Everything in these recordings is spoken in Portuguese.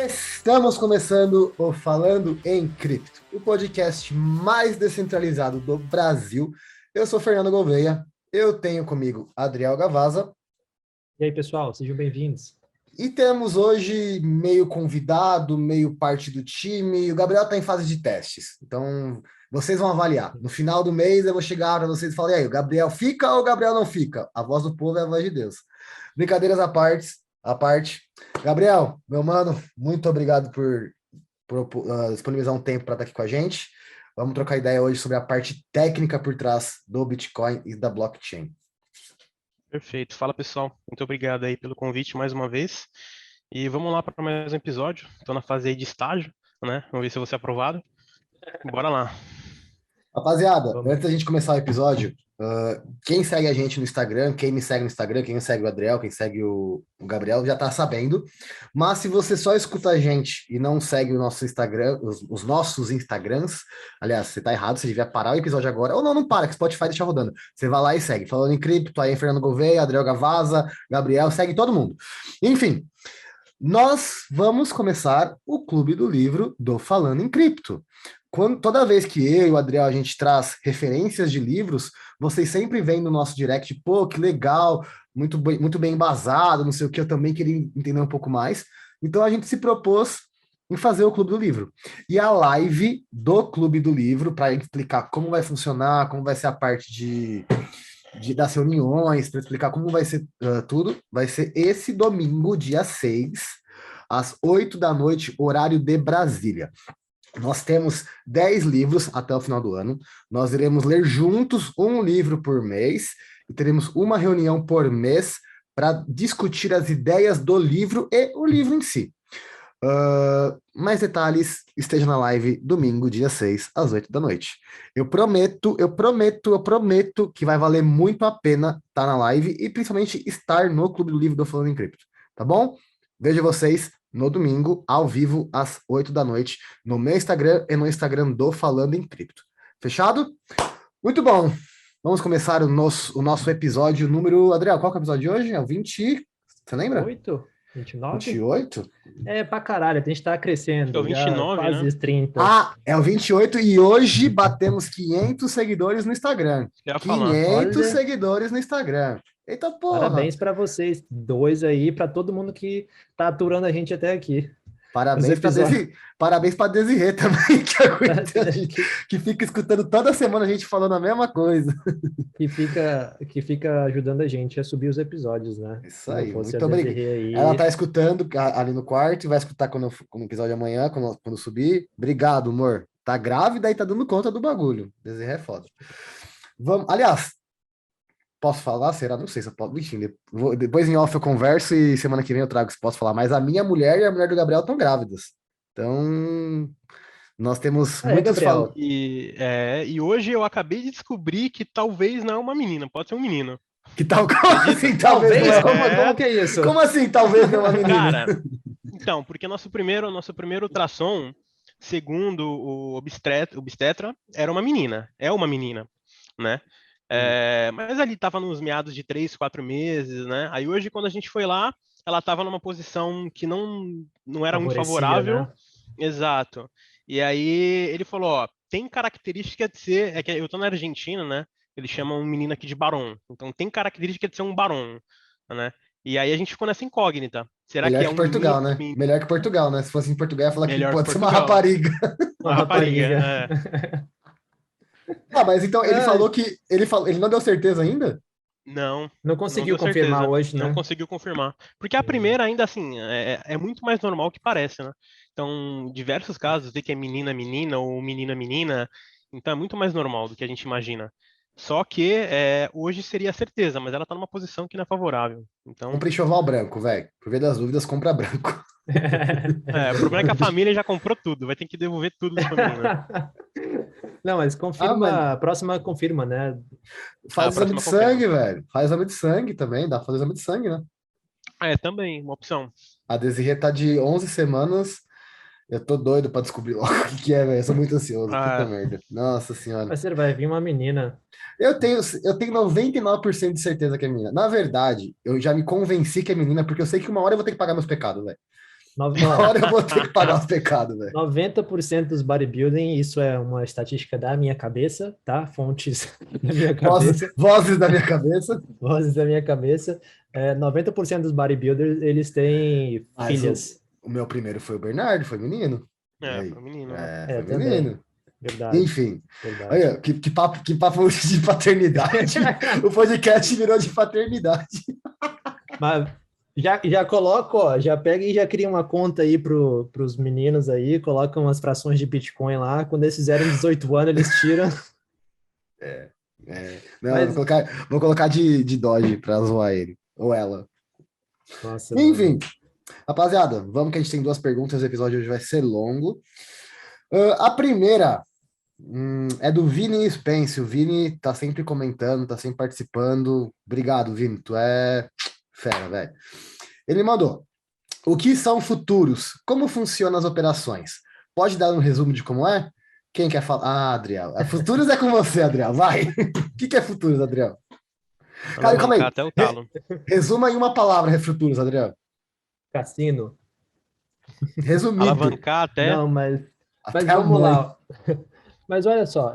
Estamos começando o Falando em Cripto, o podcast mais descentralizado do Brasil. Eu sou Fernando Gouveia, eu tenho comigo Adriel Gavazza. E aí, pessoal, sejam bem-vindos. E temos hoje meio convidado, meio parte do time. O Gabriel está em fase de testes, então vocês vão avaliar. No final do mês eu vou chegar para vocês e falar: e aí, o Gabriel fica ou o Gabriel não fica? A voz do povo é a voz de Deus. Brincadeiras à parte. Gabriel, meu mano, muito obrigado por disponibilizar um tempo para estar aqui com a gente. Vamos trocar ideia hoje sobre a parte técnica por trás do Bitcoin e da blockchain. Perfeito. Fala, pessoal. Muito obrigado aí pelo convite mais uma vez. E vamos lá para mais um episódio. Estou na fase aí de estágio, né? Vamos ver se eu vou ser aprovado. Bora lá. Rapaziada, antes da gente começar o episódio, quem segue a gente no Instagram, quem me segue no Instagram, quem segue o Adriel, quem segue o Gabriel, já tá sabendo. Mas se você só escuta a gente e não segue o nosso Instagram, os nossos Instagrams, aliás, você tá errado, você devia parar o episódio agora. Ou não para, que o Spotify deixa rodando. Você vai lá e segue. Falando em cripto, aí Fernando Gouveia, Adriel Gavazza, Gabriel, segue todo mundo. Enfim, nós vamos começar o Clube do Livro do Falando em Cripto. Toda vez que eu e o Adriel a gente traz referências de livros, vocês sempre vêm no nosso direct, pô, que legal, muito bem embasado, não sei o que, eu também queria entender um pouco mais. Então a gente se propôs em fazer o Clube do Livro. E a live do Clube do Livro, para explicar como vai funcionar, como vai ser a parte das reuniões, para explicar como vai ser tudo, vai ser esse domingo, dia 6, às 8 da noite, horário de Brasília. Nós temos 10 livros até o final do ano. Nós iremos ler juntos um livro por mês e teremos uma reunião por mês para discutir as ideias do livro e o livro em si. Mais detalhes, esteja na live domingo, dia 6, às 8 da noite. Eu prometo que vai valer muito a pena estar na live e principalmente estar no Clube do Livro do Falando em Cripto, tá bom? Vejo vocês no domingo, ao vivo, às 8 da noite, no meu Instagram e no Instagram do Falando em Cripto. Fechado? Muito bom. Vamos começar o nosso episódio número... Adriel, qual que é o episódio de hoje? É o 20... Você lembra? 29? 28? É pra caralho, a gente tá crescendo. É o 29, quase né? 30. Ah, é o 28 e hoje batemos 500 seguidores no Instagram. Eu ia falar. 500 Olha. seguidores no Instagram. Eita porra! Parabéns pra vocês dois aí, pra todo mundo que tá aturando a gente até aqui. Parabéns para Desirê também, que fica escutando toda semana a gente falando a mesma coisa. Que fica ajudando a gente a subir os episódios, né? Isso aí, muito a obrigado. aí... Ela tá escutando ali no quarto e vai escutar quando o episódio amanhã, quando subir. Obrigado, amor. Tá grávida e tá dando conta do bagulho. Desirê é foda. Vamos, aliás, posso falar? Será? Não sei se eu posso. Enfim, depois em off eu converso e semana que vem eu trago se posso falar. Mas a minha mulher e a mulher do Gabriel estão grávidas. Então, nós temos muitos Gabriel. E hoje eu acabei de descobrir que talvez não é uma menina, pode ser um menino. Que tal? Como assim, talvez? Como que é isso? Como assim, talvez não é uma menina? Cara, então, porque nosso primeiro ultrassom, segundo o obstetra, era uma menina. É uma menina, né? Mas ali estava nos meados de 3, 4 meses, né? Aí hoje, quando a gente foi lá, ela estava numa posição que não era muito favorável. Né? Exato. E aí ele falou, ó, tem característica de ser... É que eu tô na Argentina, né? Eles chamam um menino aqui de Barão. Então tem característica de ser um Barão, né? E aí a gente ficou nessa incógnita. Será Melhor que é que um Portugal, menino, né? Melhor que Portugal, né? Se fosse em Portugal, ia falar que pode ser uma Portugal. rapariga. Uma rapariga, Ah, mas então ele falou que... Ele não deu certeza ainda? Não conseguiu confirmar certeza. hoje, né? Não conseguiu confirmar. Porque a primeira, ainda assim, é muito mais normal que parece, né? Então, diversos casos de que é menina ou menina. Então, é muito mais normal do que a gente imagina. Só que hoje seria certeza, mas ela tá numa posição que não é favorável. Então... Compre enxoval branco, velho. Por via das dúvidas, compra branco. O problema é que a família já comprou tudo. Vai ter que devolver tudo pra menina. Não, mas confirma, a próxima confirma, né? Faz exame de sangue, velho. Faz exame de sangue também, dá pra fazer exame de sangue, né? Também, uma opção. A Desirê tá de 11 semanas. Eu tô doido pra descobrir logo o que é, velho. Eu sou muito ansioso. Puta merda. Nossa senhora. Mas vai vir uma menina. Eu tenho 99% de certeza que é menina. Na verdade, eu já me convenci que é menina, porque eu sei que uma hora eu vou ter que pagar meus pecados, velho. Uma hora eu vou ter que pagar os pecados, velho. 90% dos bodybuilding, isso é uma estatística da minha cabeça, tá? Fontes da minha Vozes, cabeça. vozes da minha cabeça. Vozes da minha cabeça. 90% dos bodybuilders, eles têm Mas filhas. o meu primeiro foi o Bernardo, foi menino. E aí? Foi menino, né? Foi também. menino. Verdade. Enfim, Verdade. olha, que papo de paternidade. O podcast virou de paternidade. Mas já coloco, ó, já pega e já cria uma conta aí pros meninos aí, coloca umas frações de Bitcoin lá, quando eles fizerem 18 anos, eles tiram. Não, Mas- vou colocar de Doge pra zoar ele. Ou ela. Nossa, Enfim, rapaziada, vamos que a gente tem 2 perguntas, o episódio hoje vai ser longo. A primeira é do Vini Spence. O Vini tá sempre comentando, tá sempre participando. Obrigado, Vini, tu é fera, velho. Ele mandou: o que são futuros? Como funcionam as operações? Pode dar um resumo de como é? Quem quer falar? Ah, Adriel. Futuros é com você, Adriel. Vai. O que é futuros, Adriel? Cara, calma aí. Até o talo. Resuma em uma palavra, futuros, Adriel. cassino. Resumido. Alavancar até. Não, mas Até a vamos mãe. lá. Mas olha só,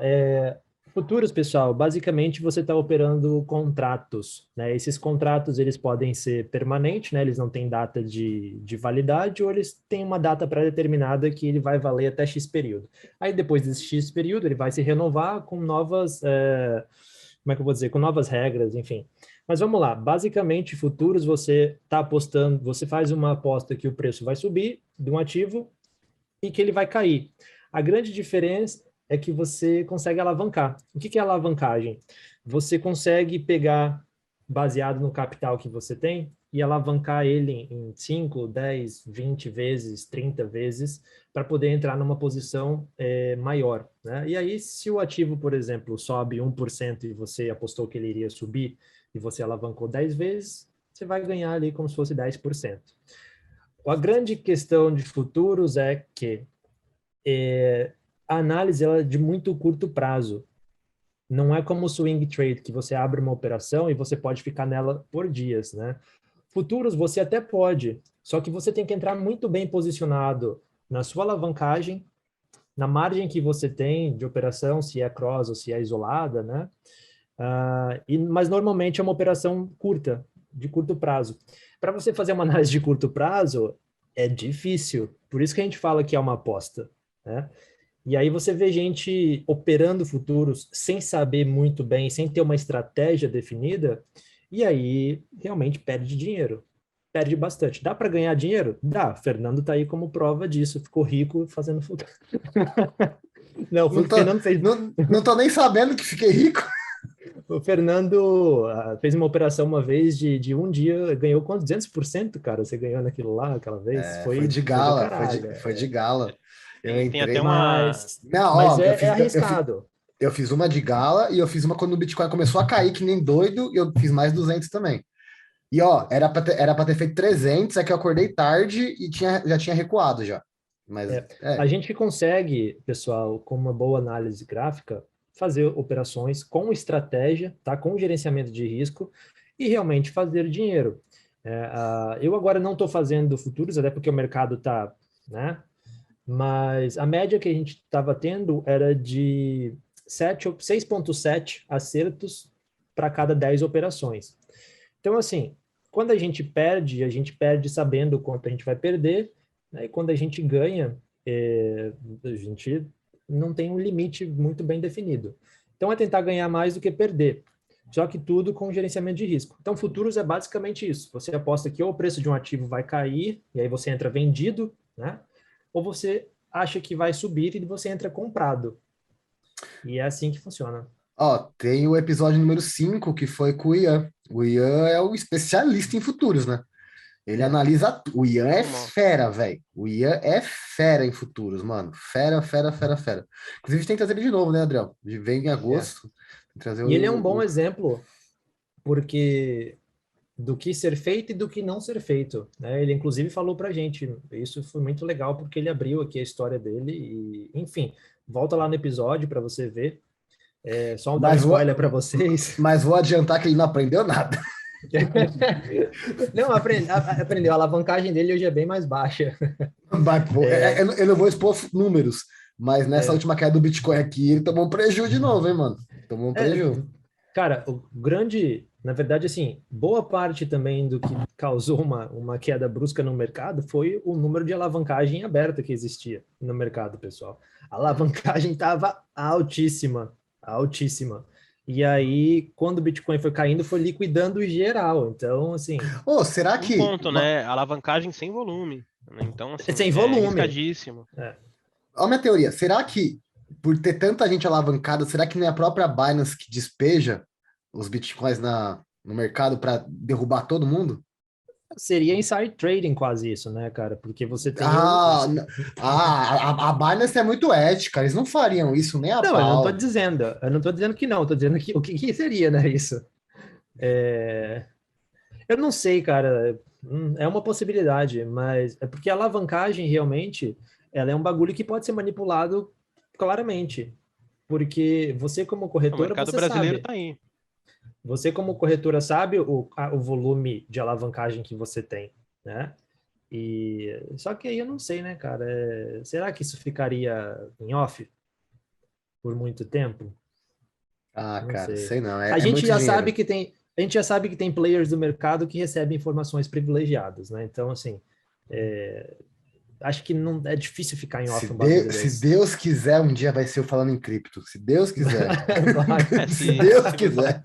futuros, pessoal, basicamente você está operando contratos, né? Esses contratos, eles podem ser permanentes, né? Eles não têm data de validade, ou eles têm uma data pré-determinada que ele vai valer até X período. Aí, depois desse X período, ele vai se renovar com novas, como é que eu vou dizer? Com novas regras, enfim. Mas vamos lá, basicamente, futuros, você está apostando, você faz uma aposta que o preço vai subir de um ativo e que ele vai cair. A grande diferença é que você consegue alavancar. O que é alavancagem? Você consegue pegar, baseado no capital que você tem, e alavancar ele em 5, 10, 20 vezes, 30 vezes, para poder entrar numa posição maior, né? E aí, se o ativo, por exemplo, sobe 1% e você apostou que ele iria subir, e você alavancou 10 vezes, você vai ganhar ali como se fosse 10%. A grande questão de futuros é que a análise ela é de muito curto prazo. Não é como o swing trade, que você abre uma operação e você pode ficar nela por dias, né? Futuros você até pode, só que você tem que entrar muito bem posicionado na sua alavancagem, na margem que você tem de operação, se é cross ou se é isolada, né? Mas normalmente é uma operação curta, de curto prazo. Para você fazer uma análise de curto prazo, é difícil. Por isso que a gente fala que é uma aposta, né? E aí você vê gente operando futuros sem saber muito bem, sem ter uma estratégia definida, e aí realmente perde dinheiro. Perde bastante. Dá para ganhar dinheiro? Dá. Fernando tá aí como prova disso. Ficou rico fazendo futuro. Não, o Fernando fez... Não tô nem sabendo que fiquei rico. O Fernando fez uma operação uma vez de um dia, ganhou quanto? 200%, cara? Você ganhou naquilo lá, aquela vez? Foi de gala, foi de gala. Eu Tem entrei, até uma... Mas é arriscado. Eu fiz uma de gala e eu fiz uma quando o Bitcoin começou a cair que nem doido e eu fiz mais 200 também. E ó, era pra ter feito 300, é que eu acordei tarde e já tinha recuado já. Mas A gente consegue, pessoal, com uma boa análise gráfica, fazer operações com estratégia, tá? Com gerenciamento de risco e realmente fazer dinheiro. Eu agora não estou fazendo futuros, até porque o mercado está, né? Mas a média que a gente estava tendo era de 6,7 acertos para cada 10 operações. Então, assim, quando a gente perde sabendo quanto a gente vai perder, né? E quando a gente ganha, a gente não tem um limite muito bem definido. Então, é tentar ganhar mais do que perder. Só que tudo com gerenciamento de risco. Então, futuros é basicamente isso. Você aposta que ou o preço de um ativo vai cair, e aí você entra vendido, né? Ou você acha que vai subir e você entra comprado. E é assim que funciona. Ó, tem o episódio número 5, que foi com o Ian. O Ian é o especialista em futuros, né? Ele analisa... O Ian é fera, velho. O Ian é fera em futuros, mano. Fera, fera, fera, fera. Inclusive, a gente tem que trazer ele de novo, né, Adriel? Vem em agosto. E ele é um bom exemplo, porque... do que ser feito e do que não ser feito, né? Ele inclusive falou pra gente, isso foi muito legal porque ele abriu aqui a história dele e, enfim, volta lá no episódio para você ver. Só dar um spoiler para vocês. Mas vou adiantar que ele não aprendeu nada. Não, aprendeu. A alavancagem dele hoje é bem mais baixa. Pô, eu não vou expor números, mas nessa última queda do Bitcoin aqui, ele tomou um prejuízo de novo, hein, mano? Tomou um prejuízo. Cara, o grande, na verdade, assim, boa parte também do que causou uma queda brusca no mercado foi o número de alavancagem aberta que existia no mercado, pessoal. A alavancagem estava altíssima, altíssima. E aí, quando o Bitcoin foi caindo, foi liquidando geral. Então, assim. Será que. Ponto, né? Alavancagem sem volume. Então, assim, sem volume. arriscadíssimo. Olha a minha teoria. Será que, por ter tanta gente alavancada, será que não é a própria Binance que despeja os Bitcoins no mercado para derrubar todo mundo? Seria inside trading quase isso, né, cara? Porque você tem... A Binance é muito ética, eles não fariam isso nem a pau. Eu não tô dizendo que não, tô dizendo que o que seria, né, isso? Eu não sei, cara, é uma possibilidade, mas é porque a alavancagem realmente, ela é um bagulho que pode ser manipulado claramente, porque você como corretora, o mercado brasileiro tá aí. Você, como corretora, sabe o volume de alavancagem que você tem, né? Só que aí eu não sei, né, cara? Será que isso ficaria em off por muito tempo? Não cara, sei não. A gente já sabe que tem players do mercado que recebem informações privilegiadas, né? Então, assim, acho que não é difícil ficar em off se Deus quiser, um dia vai ser eu falando em cripto. Se Deus quiser. Se Deus quiser.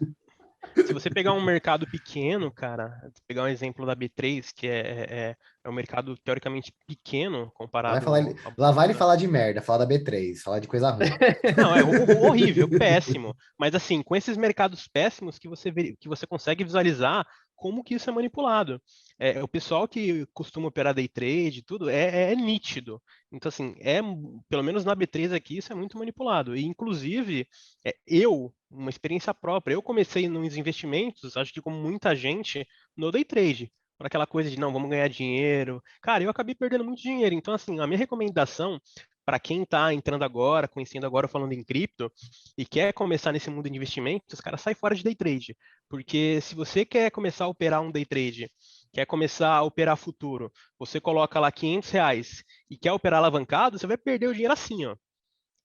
Se você pegar um mercado pequeno, cara, pegar um exemplo da B3, que é um mercado teoricamente pequeno comparado... Lá vai ele falar de merda, falar da B3, falar de coisa ruim. Não, é horrível, péssimo. Mas assim, com esses mercados péssimos que você consegue visualizar como que isso é manipulado. O pessoal que costuma operar day trade, tudo, é nítido. Então, assim, pelo menos na B3 aqui, isso é muito manipulado. E, inclusive, uma experiência própria, eu comecei nos investimentos, acho que como muita gente, no day trade. Por aquela coisa de, não, vamos ganhar dinheiro. Cara, eu acabei perdendo muito dinheiro. Então, assim, a minha recomendação para quem está entrando agora, conhecendo agora, falando em cripto, e quer começar nesse mundo de investimentos, cara, sai fora de day trade. Porque se você quer começar a operar um day trade, quer começar a operar futuro, você coloca lá R$ 500 e quer operar alavancado, você vai perder o dinheiro assim, ó.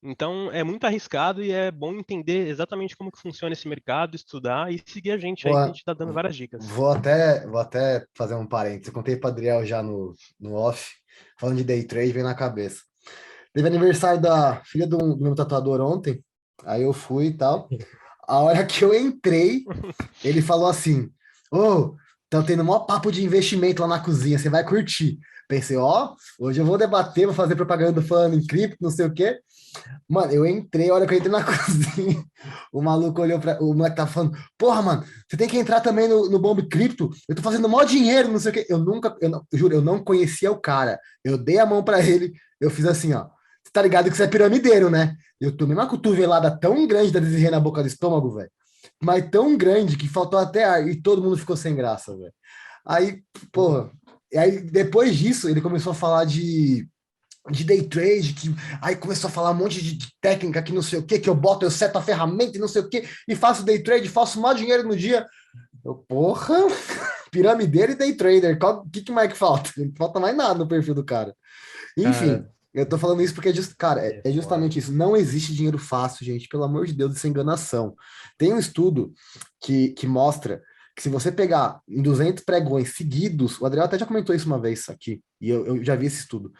Então, é muito arriscado e é bom entender exatamente como que funciona esse mercado, estudar e seguir a gente aí, que a gente está dando várias dicas. Vou até fazer um parênteses. Eu contei para o Adriel já no off, falando de day trade, veio na cabeça. Teve aniversário da filha do meu tatuador ontem, aí eu fui e tal. A hora que eu entrei, ele falou assim, estão tendo maior papo de investimento lá na cozinha, você vai curtir. Pensei, hoje eu vou debater, vou fazer propaganda falando em cripto, não sei o quê. Mano, eu entrei, a hora que eu entrei na cozinha, o maluco olhou o moleque tá falando, porra, mano, você tem que entrar também no Bomb Cripto, eu tô fazendo maior dinheiro, não sei o quê. Juro, eu não conhecia o cara. Eu dei a mão pra ele, eu fiz assim, ó, você tá ligado que você é piramideiro, né? Eu tomei uma cotovelada tão grande da desirrei na boca do estômago, velho, mas tão grande que faltou até ar, e todo mundo ficou sem graça, velho. Aí, porra, e aí depois disso, ele começou a falar de day trade, aí começou a falar um monte de técnica que não sei o que eu seto a ferramenta e não sei o que, e faço day trade, faço mais dinheiro no dia. Porra, piramideiro e day trader, o que mais que falta? Não falta mais nada no perfil do cara. Enfim, eu tô falando isso porque é justamente isso, não existe dinheiro fácil, gente, pelo amor de Deus, isso é enganação. Tem um estudo que mostra que se você pegar em 200 pregões seguidos, o Adriano até já comentou isso uma vez aqui, e eu já vi esse estudo.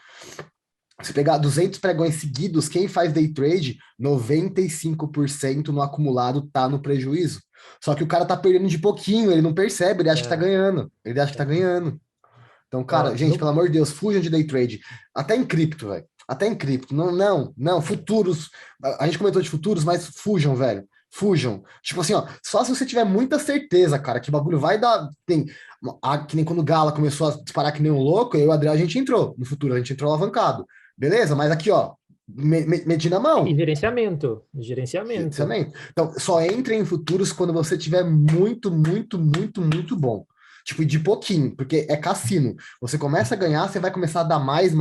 Se pegar 200 pregões seguidos, quem faz day trade, 95% no acumulado tá no prejuízo. Só que o cara tá perdendo de pouquinho, ele não percebe, ele acha que tá ganhando. Ele acha que tá ganhando. Então, cara, gente, pelo amor de Deus, fujam de day trade. Até em cripto, velho. Até em cripto. Não, futuros. A gente comentou de futuros, mas fujam, velho. Fujam. Tipo assim, ó, só se você tiver muita certeza, cara, que o bagulho vai dar. Que nem quando o Gala começou a disparar que nem um louco, eu e o Adriano, a gente entrou no futuro, a gente entrou alavancado. Beleza? Mas aqui, ó, medir na mão. E gerenciamento. Então, só entre em futuros quando você tiver muito, muito, muito, muito bom. Tipo, de pouquinho, porque é cassino. Você começa a ganhar, você vai começar a dar mais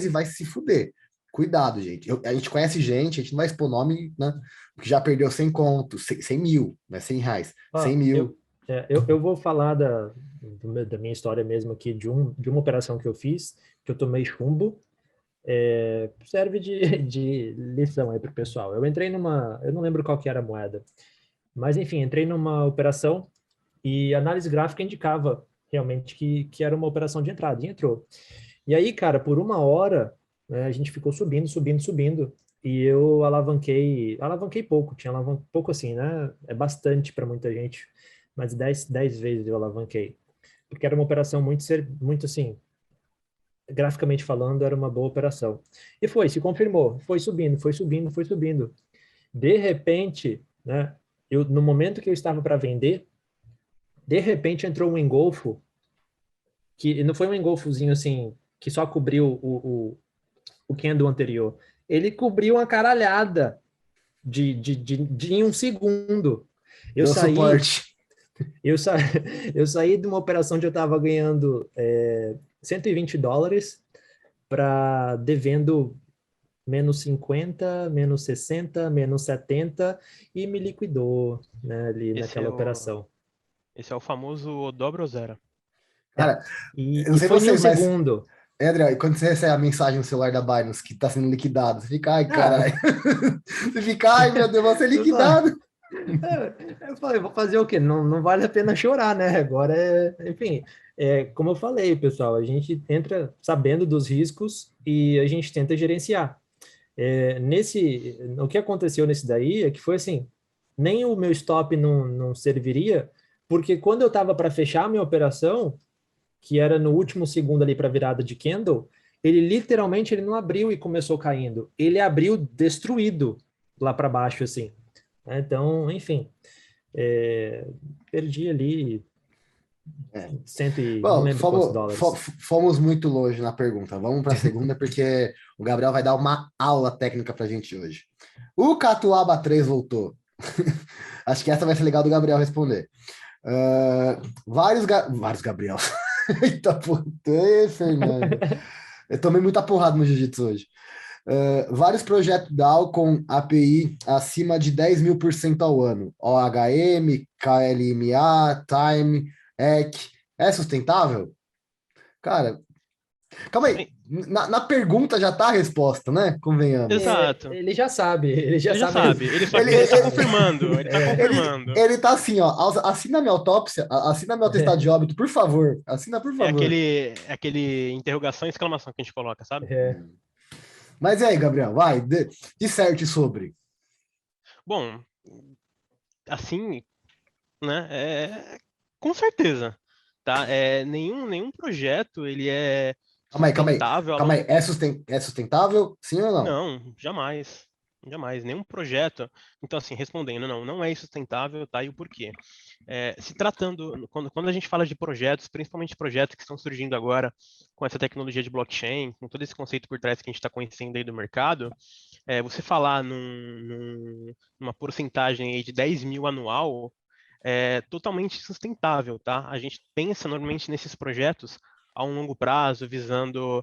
e vai se fuder. Cuidado, gente. A gente conhece gente, a gente não vai expor nome, né? Que já perdeu 100 contos, 100 mil, né? R$100. 100 mil. Eu vou falar da minha história mesmo aqui, de uma operação que eu fiz, que eu tomei chumbo, serve de lição aí para o pessoal. Eu entrei eu não lembro qual que era a moeda, mas enfim, entrei numa operação e a análise gráfica indicava realmente que era uma operação de entrada, e entrou. E aí, cara, por uma hora, né, a gente ficou subindo, subindo, subindo, e eu alavanquei pouco, pouco assim, né? É bastante para muita gente, mas 10 vezes eu alavanquei, porque era uma operação muito assim, graficamente falando, era uma boa operação. E se confirmou, foi subindo, foi subindo, foi subindo. De repente, né, no momento que eu estava para vender, de repente entrou um engolfo, que não foi um engolfozinho assim, que só cobriu o candle anterior. Ele cobriu uma caralhada em um segundo. Eu Deu saí, suporte. eu, sa, eu saí de uma operação onde eu estava ganhando $120 para devendo -50, -60, -70 e me liquidou, né, ali Esse naquela é o, operação. esse é o famoso dobra ou zero. É, Cara, eu não e sei foi em um vocês, mas, segundo. André, quando você recebe a mensagem no celular da Binance que tá sendo liquidado, você fica, ai, Ah, caralho. Você fica, ai, meu Deus, vai ser eu falei, liquidado. eu falei, vou fazer o quê? Não, não vale a pena chorar, né? Agora enfim, como eu falei, pessoal, a gente entra sabendo dos riscos e a gente tenta gerenciar. O que aconteceu nesse daí é que foi assim, nem o meu stop não serviria, porque quando eu estava para fechar a minha operação, que era no último segundo ali para virada de candle, ele não abriu e começou caindo, ele abriu destruído lá para baixo, assim. Então, enfim, é, perdi ali É. não Bom, lembro quantos dólares. fomos muito longe na pergunta. Vamos para a segunda, porque o Gabriel vai dar uma aula técnica para a gente hoje. O Catuaba 3 voltou. Acho que essa vai ser legal do Gabriel responder. Vários Gabriel. Eita puta, Fernando. Eu tomei muita porrada no jiu-jitsu hoje. Vários projetos DAO com API acima de 10.000% ao ano. OHM, KLMA, Time, EC. É sustentável? Cara, calma aí. Na pergunta já tá a resposta, né? Convenhamos. Exato. Ele já sabe, ele já Ele já sabe. sabe. Ele só Ele, ele tá ele, confirmando. Ele tá confirmando. ele tá assim, ó. Assina minha autópsia, assina meu atestado de óbito, por favor. Assina, por favor. É aquele interrogação e exclamação que a gente coloca, sabe? É, Mas e aí, Gabriel? Vai, disserte sobre. Bom, assim, né? Com certeza, tá? Nenhum projeto ele é Calma aí, calma aí. sustentável a Calma aí. longo. É sustentável? Sim ou não? Não, jamais. Jamais, nenhum projeto. Então, assim, respondendo, não é sustentável, tá? E o porquê? Se tratando, quando a gente fala de projetos, principalmente projetos que estão surgindo agora com essa tecnologia de blockchain, com todo esse conceito por trás que a gente está conhecendo aí do mercado, você falar numa porcentagem aí de 10 mil anual é totalmente sustentável, tá? A gente pensa normalmente nesses projetos a um longo prazo, visando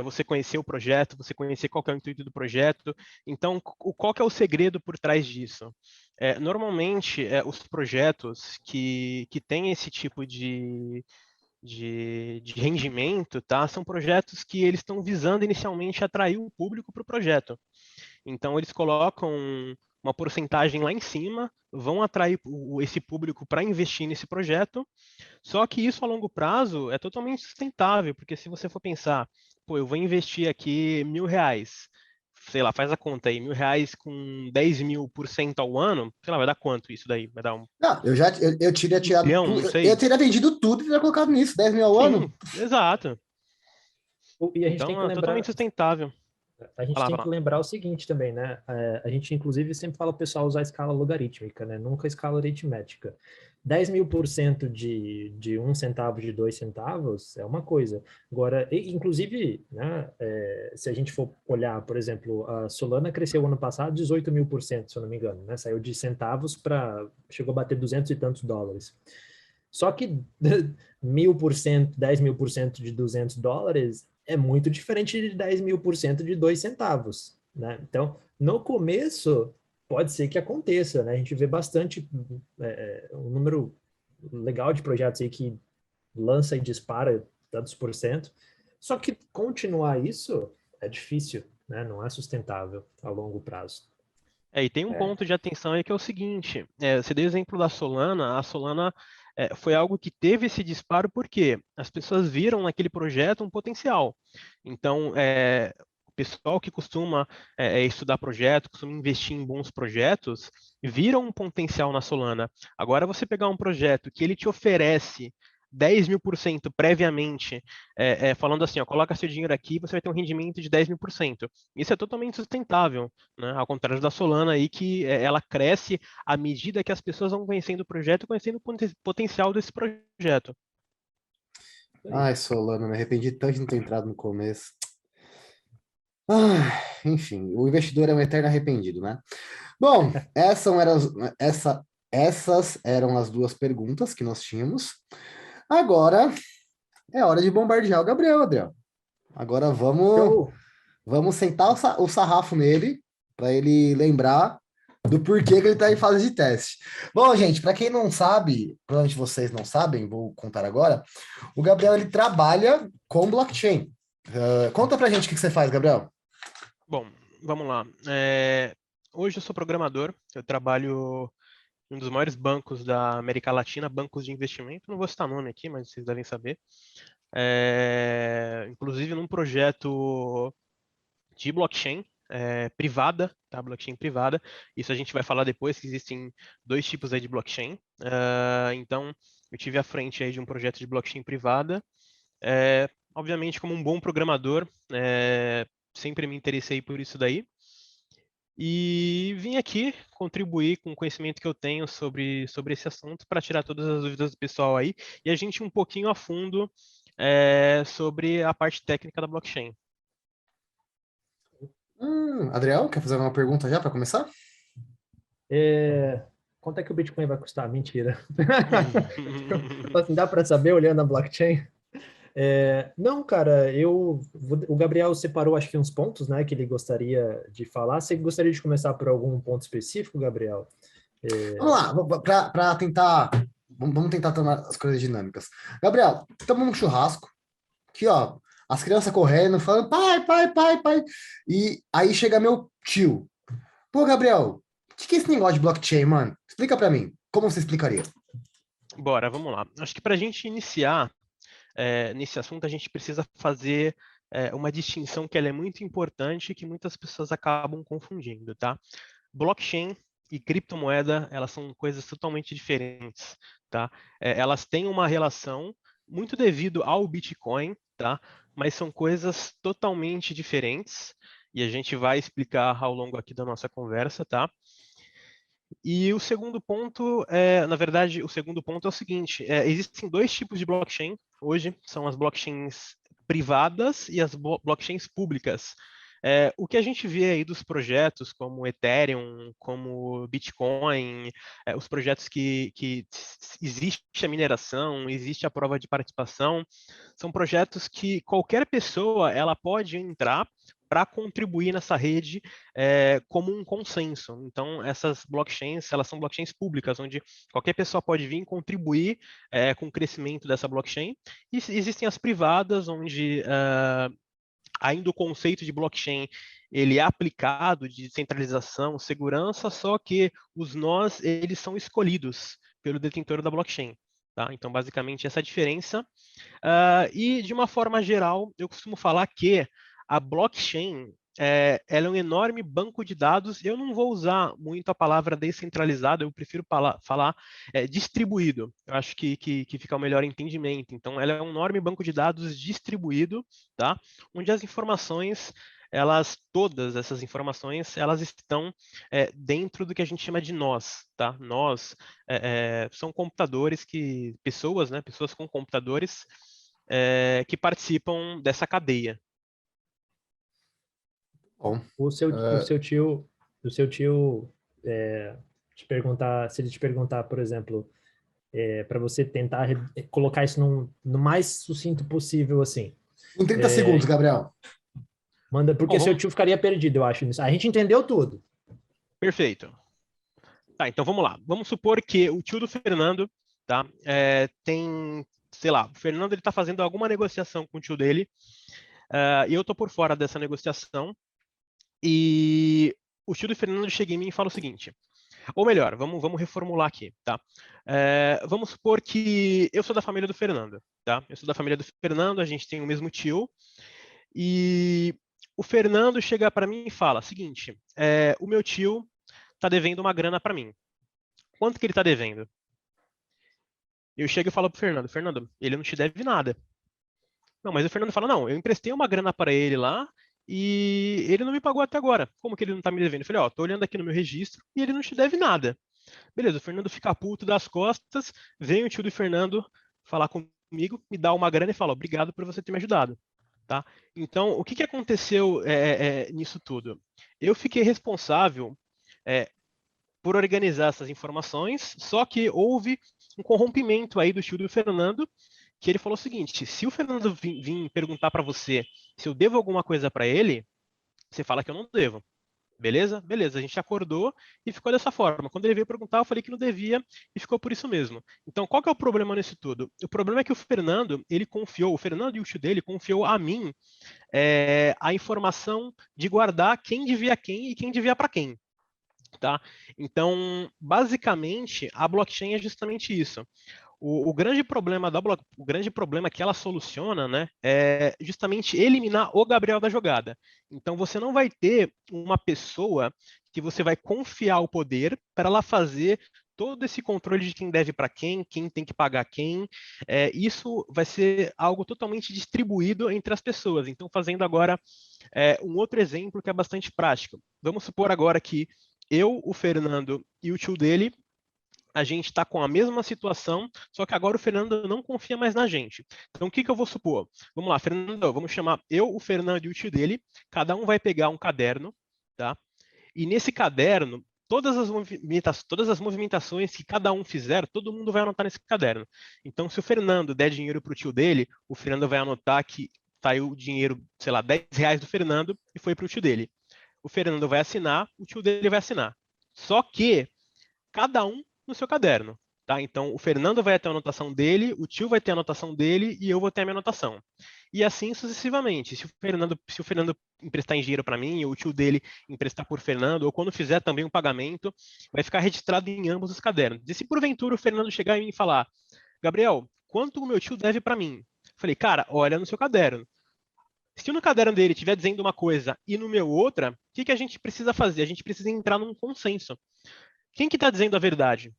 você conhecer o projeto, você conhecer qual que é o intuito do projeto. Então, qual que é o segredo por trás disso? Normalmente, os projetos que têm esse tipo de rendimento, tá? São projetos que eles estão visando inicialmente atrair o público para o projeto. Então, eles colocam uma porcentagem lá em cima, vão atrair esse público para investir nesse projeto, só que isso a longo prazo é totalmente sustentável, porque se você for pensar, pô, eu vou investir aqui R$ 1.000, sei lá, faz a conta aí, R$ 1.000 com 10.000% ao ano, sei lá, vai dar quanto isso daí? Vai dar Não, eu teria 1 tirado bilhão, tudo. não Eu sei. teria vendido tudo e teria colocado nisso, 10 mil ao ano. Sim, exato. e a gente tem que Então é totalmente lembrar, sustentável. a gente Vai tem lá, que vai lá. lembrar o seguinte também, né? A gente, inclusive, sempre fala o pessoal usar a escala logarítmica, né? Nunca a escala aritmética. 10.000% de 1 centavo, de 2 centavos é uma coisa. Agora, inclusive, né, se a gente for olhar, por exemplo, a Solana cresceu ano passado 18.000%, se eu não me engano, né? Saiu de centavos para... chegou a bater 200 e tantos dólares. Só que 1.000%, 10.000% de US$ 200 é muito diferente de 10.000% de 2 centavos, né? Então, no começo, pode ser que aconteça, né? A gente vê bastante, um número legal de projetos aí que lança e dispara tantos por cento. Só que continuar isso é difícil, né? Não é sustentável a longo prazo. E tem um ponto de atenção aí que é o seguinte: você deu o exemplo da Solana, a Solana foi algo que teve esse disparo porque as pessoas viram naquele projeto um potencial. Então, o pessoal que costuma estudar projeto, costuma investir em bons projetos, viram um potencial na Solana. Agora, você pegar um projeto que ele te oferece 10.000% previamente, falando assim, ó, coloca seu dinheiro aqui, você vai ter um rendimento de 10.000%. Isso é totalmente sustentável, né? Ao contrário da Solana aí, que ela cresce à medida que as pessoas vão conhecendo o projeto, conhecendo o potencial desse projeto. Ai, Solana, me arrependi tanto de não ter entrado no começo. Enfim, o investidor é um eterno arrependido, né? Bom, essas eram as duas perguntas que nós tínhamos. Agora é hora de bombardear o Gabriel, Adriel. Agora vamos sentar o sarrafo nele para ele lembrar do porquê que ele está em fase de teste. Bom, gente, para quem não sabe, provavelmente vocês não sabem, vou contar agora. O Gabriel ele trabalha com blockchain. Conta pra gente o que você faz, Gabriel. Bom, vamos lá. Hoje eu sou programador, eu trabalho em um dos maiores bancos da América Latina, bancos de investimento, não vou citar nome aqui, mas vocês devem saber. Inclusive num projeto de blockchain privada, tá? Blockchain privada. Isso a gente vai falar depois, que existem dois tipos aí de blockchain. Então, eu tive à frente aí de um projeto de blockchain privada. Obviamente, como um bom programador, sempre me interessei por isso daí. E vim aqui contribuir com o conhecimento que eu tenho sobre esse assunto para tirar todas as dúvidas do pessoal aí e a gente ir um pouquinho a fundo sobre a parte técnica da blockchain. Adriel, quer fazer uma pergunta já para começar? Quanto é que o Bitcoin vai custar? Mentira. Assim, dá para saber olhando a blockchain? Não, cara, o Gabriel separou acho que uns pontos, né, que ele gostaria de falar. Você gostaria de começar por algum ponto específico, Gabriel? Vamos lá, para tentar. Vamos tentar tornar as coisas dinâmicas. Gabriel, estamos num churrasco, aqui, ó, as crianças correndo, falando pai, pai, pai, pai. E aí chega meu tio. Pô, Gabriel, o que é esse negócio de blockchain, mano? Explica para mim. Como você explicaria? Bora, vamos lá. Acho que para a gente iniciar nesse assunto, a gente precisa fazer uma distinção que ela é muito importante e que muitas pessoas acabam confundindo, tá? Blockchain e criptomoeda, elas são coisas totalmente diferentes, tá? Elas têm uma relação muito devido ao Bitcoin, tá? Mas são coisas totalmente diferentes e a gente vai explicar ao longo aqui da nossa conversa, tá? E o segundo ponto, na verdade, o segundo ponto é o seguinte: existem dois tipos de blockchain hoje, são as blockchains privadas e as blockchains públicas. O que a gente vê aí dos projetos como Ethereum, como Bitcoin, os projetos que existe a mineração, existe a prova de participação, são projetos que qualquer pessoa ela pode entrar para contribuir nessa rede como um consenso. Então, essas blockchains, elas são blockchains públicas, onde qualquer pessoa pode vir contribuir com o crescimento dessa blockchain. E existem as privadas, onde ainda o conceito de blockchain ele é aplicado de descentralização, segurança, só que os nós eles são escolhidos pelo detentor da blockchain. Tá? Então, basicamente, essa é a diferença. E, de uma forma geral, eu costumo falar que a blockchain ela é um enorme banco de dados. Eu não vou usar muito a palavra descentralizado, eu prefiro falar distribuído. Eu acho que fica o melhor entendimento. Então, ela é um enorme banco de dados distribuído, tá? Onde as informações, todas essas informações, elas estão dentro do que a gente chama de nós, tá? Nós são computadores pessoas, né? Pessoas com computadores que participam dessa cadeia. Bom, O seu tio te perguntar, se ele te perguntar, por exemplo, para você tentar colocar isso no mais sucinto possível, assim. em 30 segundos, Gabriel. Manda, porque seu tio ficaria perdido, eu acho, nisso. A gente entendeu tudo. Perfeito. Tá, então vamos lá. Vamos supor que o tio do Fernando tá? Tem, sei lá, o Fernando ele tá fazendo alguma negociação com o tio dele, e eu tô por fora dessa negociação, e o tio do Fernando chega em mim e fala o seguinte, ou melhor, vamos reformular aqui, tá? Vamos supor que eu sou da família do Fernando, tá? Eu sou da família do Fernando, a gente tem o mesmo tio, e o Fernando chega para mim e fala, seguinte, o meu tio tá devendo uma grana para mim. Quanto que ele tá devendo? Eu chego e falo pro Fernando, Fernando, ele não te deve nada. Não, mas o Fernando fala, não, eu emprestei uma grana para ele lá e ele não me pagou até agora. Como que ele não tá me devendo? Eu falei, ó, tô olhando aqui no meu registro e ele não te deve nada. Beleza, o Fernando fica puto das costas, vem o tio do Fernando falar comigo, me dá uma grana e fala, obrigado por você ter me ajudado. Tá? Então, o que que aconteceu nisso tudo? Eu fiquei responsável por organizar essas informações, só que houve um corrompimento aí do tio do Fernando, que ele falou o seguinte, se o Fernando vir perguntar para você se eu devo alguma coisa para ele, você fala que eu não devo. Beleza? Beleza, a gente acordou e ficou dessa forma. Quando ele veio perguntar, eu falei que não devia e ficou por isso mesmo. Então, qual que é o problema nisso tudo? O problema é que o Fernando e o tio dele confiou a mim a informação de guardar quem devia a quem e quem devia para quem. Tá? Então, basicamente, a blockchain é justamente isso. O grande problema o grande problema que ela soluciona, né, é justamente eliminar o Gabriel da jogada. Então, você não vai ter uma pessoa que você vai confiar o poder para ela fazer todo esse controle de quem deve para quem tem que pagar quem. Isso vai ser algo totalmente distribuído entre as pessoas. Então, fazendo agora um outro exemplo que é bastante prático. Vamos supor agora que eu, o Fernando e o tio dele, a gente está com a mesma situação, só que agora o Fernando não confia mais na gente. Então, o que eu vou supor? Vamos lá, Fernando, vamos chamar eu, o Fernando e o tio dele, cada um vai pegar um caderno, tá? E nesse caderno, todas as movimentações que cada um fizer, todo mundo vai anotar nesse caderno. Então, se o Fernando der dinheiro para o tio dele, o Fernando vai anotar que saiu o dinheiro, sei lá, R$ 10 do Fernando e foi para o tio dele. O Fernando vai assinar, o tio dele vai assinar. Só que cada um no seu caderno, tá? Então, o Fernando vai ter a anotação dele, o tio vai ter a anotação dele e eu vou ter a minha anotação. E assim sucessivamente. Se o Fernando emprestar em dinheiro para mim, ou o tio dele emprestar por Fernando, ou quando fizer também um pagamento, vai ficar registrado em ambos os cadernos. E se porventura o Fernando chegar em mim e falar, Gabriel, quanto o meu tio deve para mim? Eu falei, cara, olha no seu caderno. Se no caderno dele estiver dizendo uma coisa e no meu outra, o que a gente precisa fazer? A gente precisa entrar num consenso. Quem que está dizendo a verdade?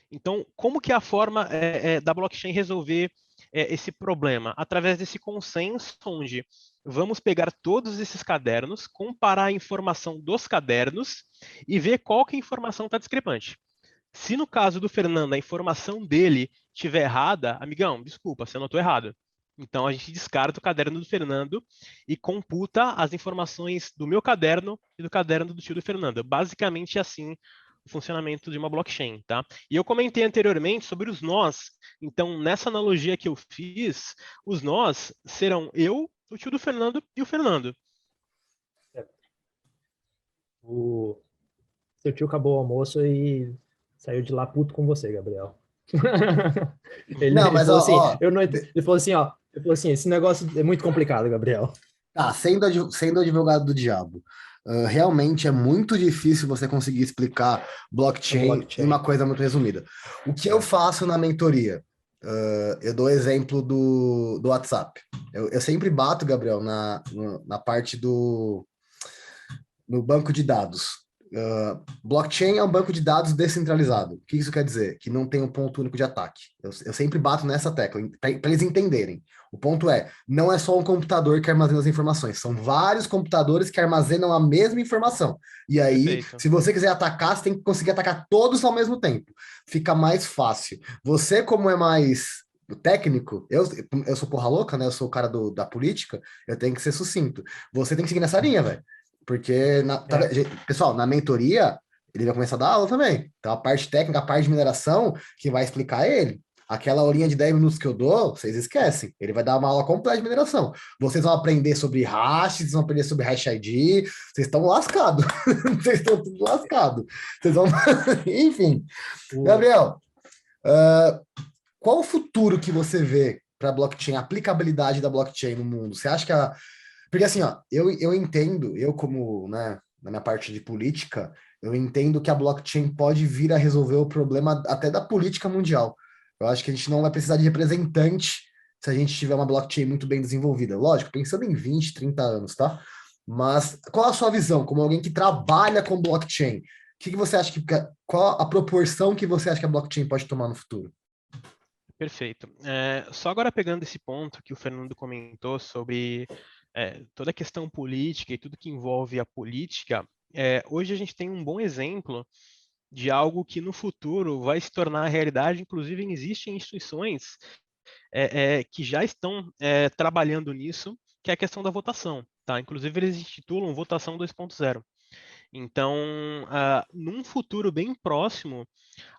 Então, como que é a forma da blockchain resolver esse problema? Através desse consenso, onde vamos pegar todos esses cadernos, comparar a informação dos cadernos e ver qual que a informação está discrepante. Se no caso do Fernando a informação dele estiver errada, amigão, desculpa, você anotou errado. Então a gente descarta o caderno do Fernando e computa as informações do meu caderno e do caderno do tio do Fernando. Basicamente assim o funcionamento de uma blockchain, tá? E eu comentei anteriormente sobre os nós. Então, nessa analogia que eu fiz, os nós serão eu, o tio do Fernando e o Fernando. O seu tio acabou o almoço e saiu de lá puto com você, Gabriel. Ele falou assim, ele falou assim, esse negócio é muito complicado, Gabriel. Tá, sendo advogado do diabo, realmente é muito difícil você conseguir explicar blockchain em uma coisa muito resumida. O que eu faço na mentoria? Eu dou exemplo do WhatsApp. Eu sempre bato, Gabriel, na parte no banco de dados. Blockchain é um banco de dados descentralizado. O que isso quer dizer? Que não tem um ponto único de ataque. Eu sempre bato nessa tecla, para eles entenderem. O ponto é, não é só um computador que armazena as informações, são vários computadores que armazenam a mesma informação. E aí, perfeito, se você quiser atacar, você tem que conseguir atacar todos ao mesmo tempo. Fica mais fácil. Você, como é mais técnico, eu sou porra louca, né? Eu sou o cara da política, eu tenho que ser sucinto. Você tem que seguir nessa linha, velho. Porque, pessoal, na mentoria, ele vai começar a dar aula também. Então, a parte técnica, a parte de mineração, que vai explicar ele. Aquela aulinha de 10 minutos que eu dou, vocês esquecem. Ele vai dar uma aula completa de mineração. Vocês vão aprender sobre hash, vocês vão aprender sobre hash ID, vocês estão lascados. Vocês estão tudo lascados. Vocês vão... Enfim. Gabriel, qual o futuro que você vê para blockchain, a aplicabilidade da blockchain no mundo? Você acha que porque assim, ó, eu entendo, eu como, né, na minha parte de política, eu entendo que a blockchain pode vir a resolver o problema até da política mundial. Eu acho que a gente não vai precisar de representante se a gente tiver uma blockchain muito bem desenvolvida. Lógico, pensando em 20, 30 anos, tá? Mas qual a sua visão, como alguém que trabalha com blockchain? Que você acha qual a proporção que você acha que a blockchain pode tomar no futuro? Perfeito. Só agora pegando esse ponto que o Fernando comentou sobre toda a questão política e tudo que envolve a política, hoje a gente tem um bom exemplo de algo que no futuro vai se tornar realidade. Inclusive, existem instituições que já estão trabalhando nisso, que é a questão da votação. Tá? Inclusive, eles institulam votação 2.0. Então, num futuro bem próximo,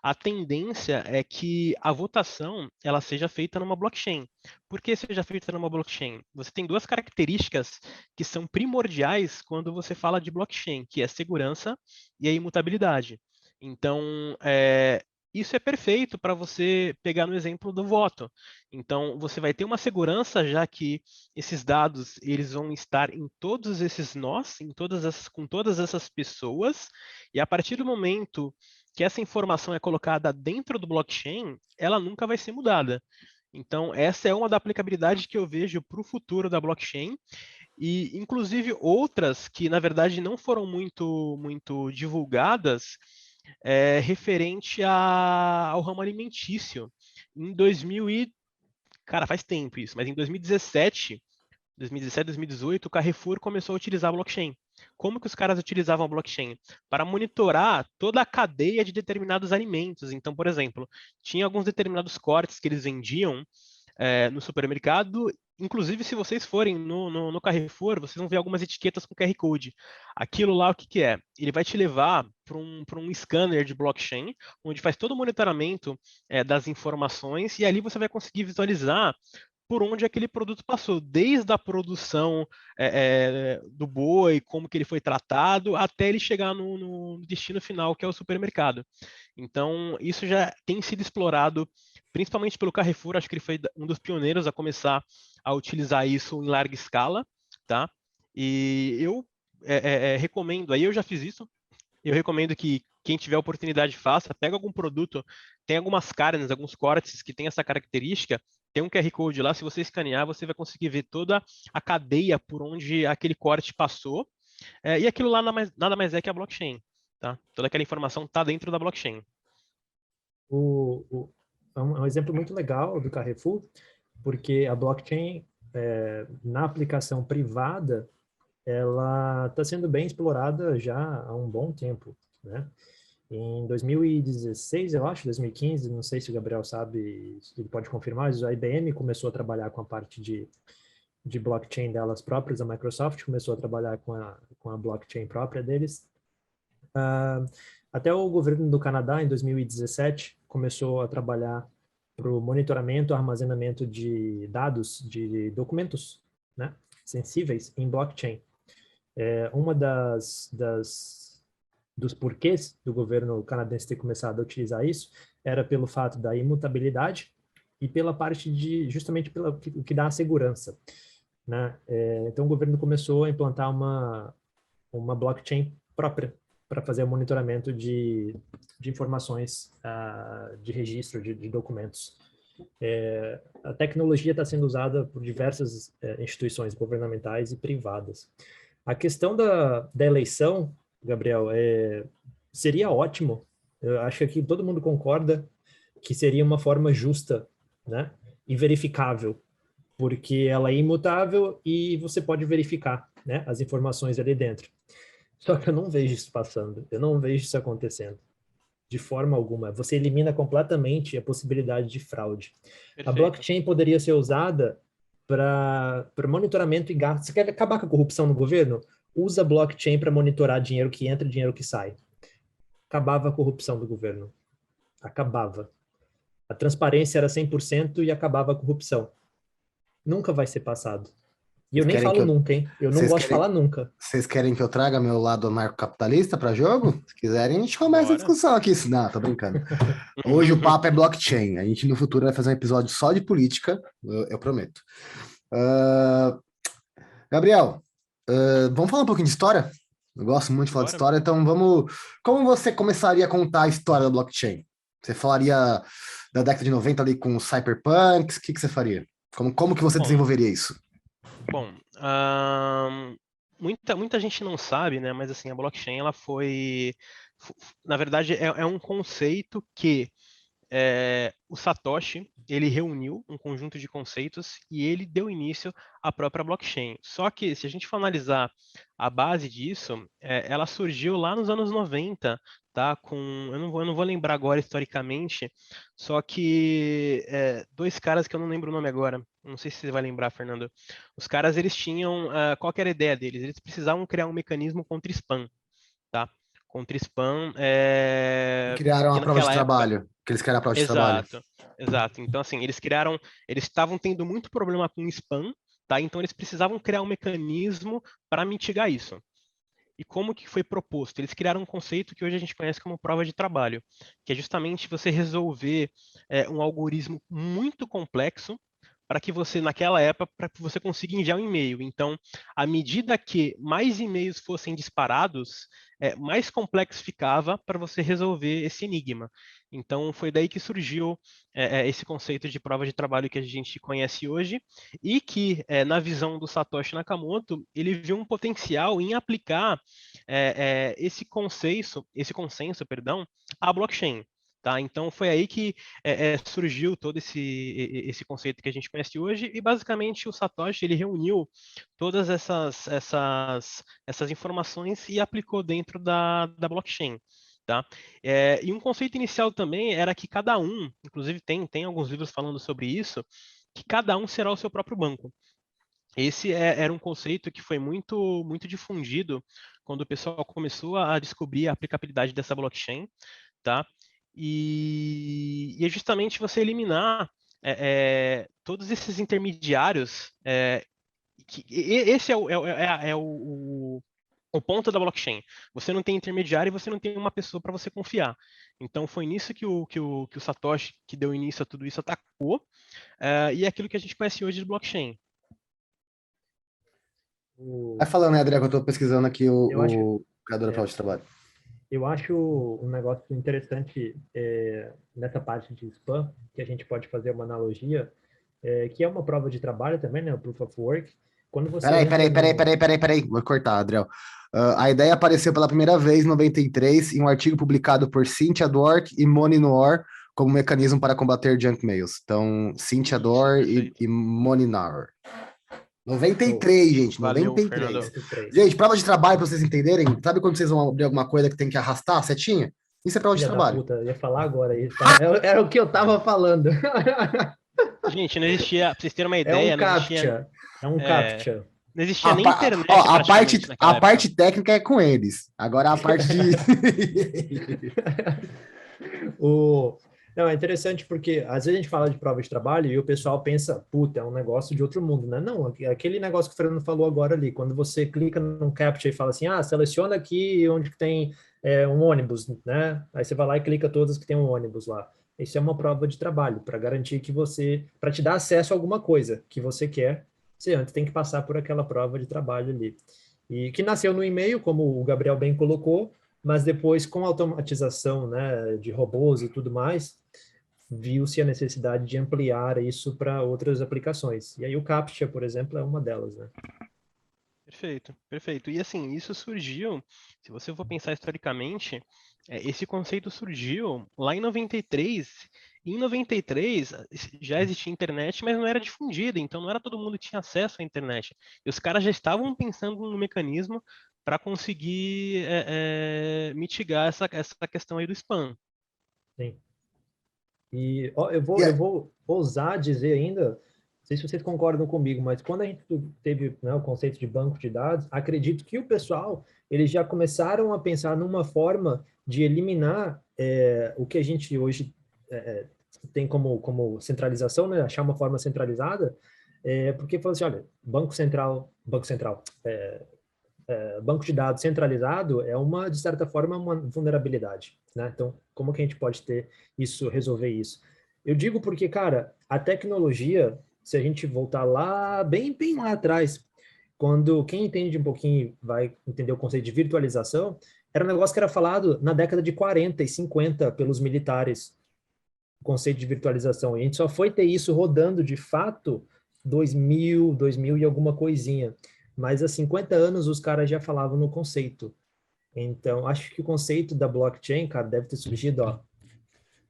a tendência é que a votação ela seja feita numa blockchain. Por que seja feita numa blockchain? Você tem duas características que são primordiais quando você fala de blockchain, que é a segurança e a imutabilidade. Então, isso é perfeito para você pegar no exemplo do voto. Então, você vai ter uma segurança, já que esses dados eles vão estar em todos esses nós, com todas essas pessoas, e a partir do momento que essa informação é colocada dentro do blockchain, ela nunca vai ser mudada. Então, essa é uma da aplicabilidade que eu vejo para o futuro da blockchain, e inclusive outras que, na verdade, não foram muito divulgadas, referente ao ramo alimentício. Em 2000 cara, faz tempo isso, mas em 2017, 2018, o Carrefour começou a utilizar a blockchain. Como que os caras utilizavam a blockchain? Para monitorar toda a cadeia de determinados alimentos. Então, por exemplo, tinha alguns determinados cortes que eles vendiam no supermercado. Inclusive, se vocês forem no Carrefour, vocês vão ver algumas etiquetas com QR Code. Aquilo lá, o que, que é? Ele vai te levar para um scanner de blockchain, onde faz todo o monitoramento das informações, e ali você vai conseguir visualizar por onde aquele produto passou, desde a produção do boi, como que ele foi tratado, até ele chegar no destino final, que é o supermercado. Então, isso já tem sido explorado, principalmente pelo Carrefour. Acho que ele foi um dos pioneiros a começar a utilizar isso em larga escala, tá? E eu recomendo, aí eu já fiz isso, eu recomendo que quem tiver oportunidade faça, pega algum produto, tem algumas carnes, alguns cortes que tem essa característica, tem um QR Code lá, se você escanear, você vai conseguir ver toda a cadeia por onde aquele corte passou, e aquilo lá nada mais é que a blockchain, tá? Toda aquela informação está dentro da blockchain. É um exemplo muito legal do Carrefour, porque a blockchain, na aplicação privada, ela está sendo bem explorada já há um bom tempo, né? Em 2016, eu acho, 2015, não sei se o Gabriel sabe, se ele pode confirmar, mas a IBM começou a trabalhar com a parte de blockchain delas próprias, a Microsoft começou a trabalhar com a blockchain própria deles. Até o governo do Canadá, em 2017, começou a trabalhar para o monitoramento e armazenamento de dados, de documentos, né, sensíveis em blockchain. Uma dos porquês do governo canadense ter começado a utilizar isso era pelo fato da imutabilidade e pela parte justamente pelo que dá a segurança, né? Então o governo começou a implantar uma blockchain própria para fazer o monitoramento de informações de registro de documentos. A tecnologia está sendo usada por diversas instituições governamentais e privadas. A questão da eleição, Gabriel, seria ótimo. Eu acho que aqui todo mundo concorda que seria uma forma justa, né, e verificável, porque ela é imutável e você pode verificar, né, as informações ali dentro. Só que eu não vejo isso passando, eu não vejo isso acontecendo, de forma alguma. Você elimina completamente a possibilidade de fraude. Perfeito. A blockchain poderia ser usada para monitoramento e gasto. Você quer acabar com a corrupção no governo? Usa blockchain para monitorar dinheiro que entra e dinheiro que sai. Acabava a corrupção do governo. Acabava. A transparência era 100% e acabava a corrupção. Nunca vai ser passado. E eu nem falo nunca, hein? Eu não gosto de falar nunca. Vocês querem que eu traga meu lado anarcocapitalista para jogo? Se quiserem, a gente começa a discussão aqui. Não, tô brincando. Hoje o papo é blockchain. A gente no futuro vai fazer um episódio só de política, eu prometo. Gabriel, vamos falar um pouquinho de história? Eu gosto muito de falar de história, então vamos... Como você começaria a contar a história da blockchain? Você falaria da década de 90 ali com os cyberpunks? O que você faria? Como que você desenvolveria isso? Bom, muita gente não sabe, né? Mas assim, a blockchain, ela foi... Na verdade, é um conceito que o Satoshi, ele reuniu um conjunto de conceitos e ele deu início à própria blockchain. Só que, se a gente for analisar a base disso, ela surgiu lá nos anos 90, tá? Eu não vou lembrar agora historicamente, só que dois caras que eu não lembro o nome agora, não sei se você vai lembrar, Fernando. Os caras, eles tinham, qual que era a ideia deles? Eles precisavam criar um mecanismo contra spam, tá? Contra spam, criaram que a prova de naquela época... trabalho, que eles criaram a prova de trabalho. Exato. Então, assim, eles estavam tendo muito problema com spam, tá? Então, eles precisavam criar um mecanismo para mitigar isso. E como que foi proposto? Eles criaram um conceito que hoje a gente conhece como prova de trabalho, que é justamente você resolver um algoritmo muito complexo para que você, naquela época, para que você consiga enviar um e-mail. Então, à medida que mais e-mails fossem disparados, mais complexo ficava para você resolver esse enigma. Então, foi daí que surgiu esse conceito de prova de trabalho que a gente conhece hoje e que, na visão do Satoshi Nakamoto, ele viu um potencial em aplicar esse consenso, à blockchain. Tá? Então foi aí que surgiu todo esse conceito que a gente conhece hoje e basicamente o Satoshi ele reuniu todas essas informações e aplicou dentro da blockchain. Tá? E um conceito inicial também era que cada um, inclusive tem alguns livros falando sobre isso, que cada um será o seu próprio banco. Esse era um conceito que foi muito, muito difundido quando o pessoal começou a descobrir a aplicabilidade dessa blockchain. Tá? E é justamente você eliminar todos esses intermediários. Esse o ponto da blockchain. Você não tem intermediário e você não tem uma pessoa para você confiar. Então foi nisso que o Satoshi, que deu início a tudo isso, atacou. E é aquilo que a gente conhece hoje de blockchain. Vai falando, né, André, que eu estou pesquisando aqui o criador da prova de trabalho. Eu acho um negócio interessante nessa parte de spam, que a gente pode fazer uma analogia, que é uma prova de trabalho também, né? O Proof of Work. Quando você Peraí. Vou cortar, Adriel. A ideia apareceu pela primeira vez em 93 em um artigo publicado por Cynthia Dwork e Moni Noor como mecanismo para combater junk mails. Então, Cynthia Dwork e Moni Noor. 93, gente, Valeu, 93. Gente, prova de trabalho, para vocês entenderem, sabe quando vocês vão abrir alguma coisa que tem que arrastar a setinha? Isso é prova de trabalho. Puta, eu ia falar agora isso. Era o que eu tava falando. Gente, não existia, pra vocês terem uma ideia, É um captcha. Não existia nem internet. A parte técnica é com eles. Agora a parte de. Não, é interessante porque às vezes a gente fala de prova de trabalho e o pessoal pensa, puta, é um negócio de outro mundo, né? Não, aquele negócio que o Fernando falou agora ali, quando você clica num captcha e fala assim, seleciona aqui onde que tem um ônibus, né? Aí você vai lá e clica todas que tem um ônibus lá. Isso é uma prova de trabalho, para garantir que para te dar acesso a alguma coisa que você quer, você antes tem que passar por aquela prova de trabalho ali. E que nasceu no e-mail, como o Gabriel bem colocou, mas depois com a automatização, né, de robôs e tudo mais, viu-se a necessidade de ampliar isso para outras aplicações. E aí o CAPTCHA, por exemplo, é uma delas, né? Perfeito. E assim, isso surgiu, se você for pensar historicamente, esse conceito surgiu lá em 93. E em 93 já existia internet, mas não era difundida, então não era todo mundo que tinha acesso à internet. E os caras já estavam pensando no mecanismo para conseguir mitigar essa questão aí do spam. Sim. E eu vou ousar dizer ainda, não sei se vocês concordam comigo, mas quando a gente teve, né, o conceito de banco de dados, acredito que o pessoal, eles já começaram a pensar numa forma de eliminar o que a gente hoje tem como centralização, né, achar uma forma centralizada, Porque falou assim, olha, banco de dados centralizado é de certa forma, uma vulnerabilidade, né? Então, como que a gente pode resolver isso? Eu digo porque, cara, a tecnologia, se a gente voltar lá, bem lá atrás, quando quem entende um pouquinho vai entender o conceito de virtualização, era um negócio que era falado na década de 40 e 50 pelos militares, o conceito de virtualização. E a gente só foi ter isso rodando de fato 2000 e alguma coisinha. Mas há 50 anos os caras já falavam no conceito. Então, acho que o conceito da blockchain, cara, deve ter surgido, ó.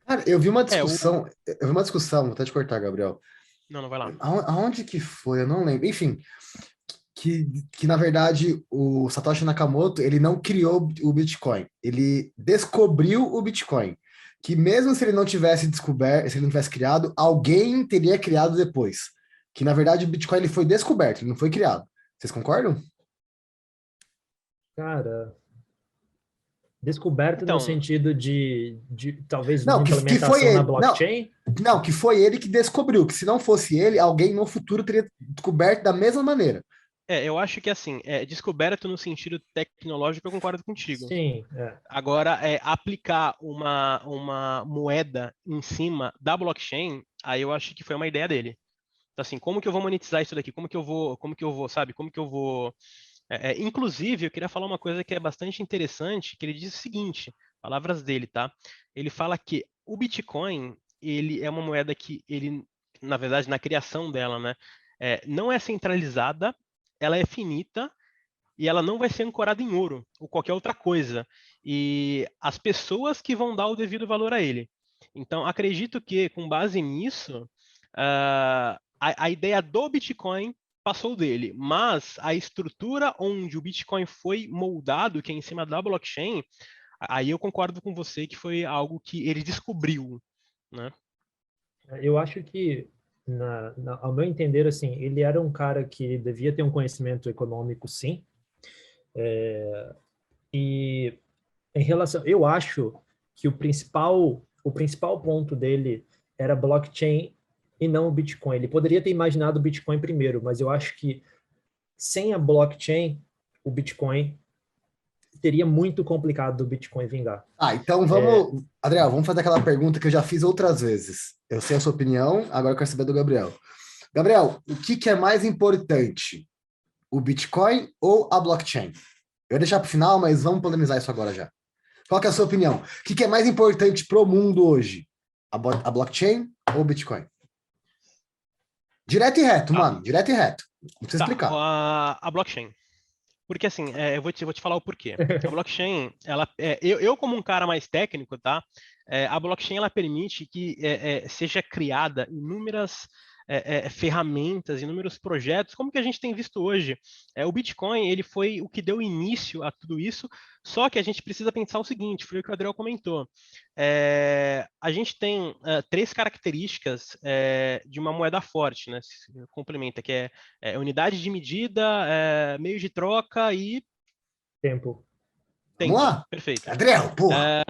Cara, eu vi uma discussão, vou até te cortar, Gabriel. Não vai lá. Aonde que foi? Eu não lembro. Enfim, que na verdade o Satoshi Nakamoto, ele não criou o Bitcoin, ele descobriu o Bitcoin. Que mesmo se ele não tivesse descoberto, se ele não tivesse criado, alguém teria criado depois. Que na verdade o Bitcoin ele foi descoberto, ele não foi criado. Vocês concordam? Cara, descoberto no Então, sentido de talvez Não, uma que foi implementação na ele. Não, blockchain? não, que foi ele que descobriu, que se não fosse ele, alguém no futuro teria descoberto da mesma maneira. eu acho que assim, descoberto no sentido tecnológico, eu concordo contigo. Sim, Agora, aplicar uma moeda em cima da blockchain, aí eu acho que foi uma ideia dele. Então, assim, como que eu vou monetizar isso daqui? Sabe? Como que eu vou... inclusive, eu queria falar uma coisa que é bastante interessante, que ele diz o seguinte, palavras dele, tá? Ele fala que o Bitcoin, ele é uma moeda que ele, na verdade, na criação dela, né, não é centralizada, ela é finita e ela não vai ser ancorada em ouro ou qualquer outra coisa. E as pessoas que vão dar o devido valor a ele. Então, acredito que, com base nisso, a ideia do Bitcoin passou dele, mas a estrutura onde o Bitcoin foi moldado, que é em cima da blockchain, aí eu concordo com você que foi algo que ele descobriu, né? eu acho que, ao meu entender, assim, ele era um cara que devia ter um conhecimento econômico, sim, e em relação, eu acho que o principal ponto dele era blockchain e não o Bitcoin. Ele poderia ter imaginado o Bitcoin primeiro, mas eu acho que sem a blockchain, o Bitcoin seria muito complicado do Bitcoin vingar. Então vamos, Adriel, vamos fazer aquela pergunta que eu já fiz outras vezes. Eu sei a sua opinião, agora eu quero saber do Gabriel. Gabriel, o que é mais importante? O Bitcoin ou a blockchain? Eu ia deixar para o final, mas vamos polemizar isso agora já. Qual que é a sua opinião? O que é mais importante para o mundo hoje? A blockchain ou o Bitcoin? Direto e reto, mano. Direto e reto. Não precisa explicar. A blockchain. Porque assim, eu vou te falar o porquê. A blockchain, eu como um cara mais técnico, tá? A blockchain ela permite que seja criada inúmeras ferramentas, inúmeros projetos, como que a gente tem visto hoje. O Bitcoin ele foi o que deu início a tudo isso. Só que a gente precisa pensar o seguinte, foi o que o Adriel comentou. A gente tem três características de uma moeda forte, né? Se complementa, que é unidade de medida, meio de troca e Tempo. tempo. Vamos lá? Perfeito. Adriel, porra.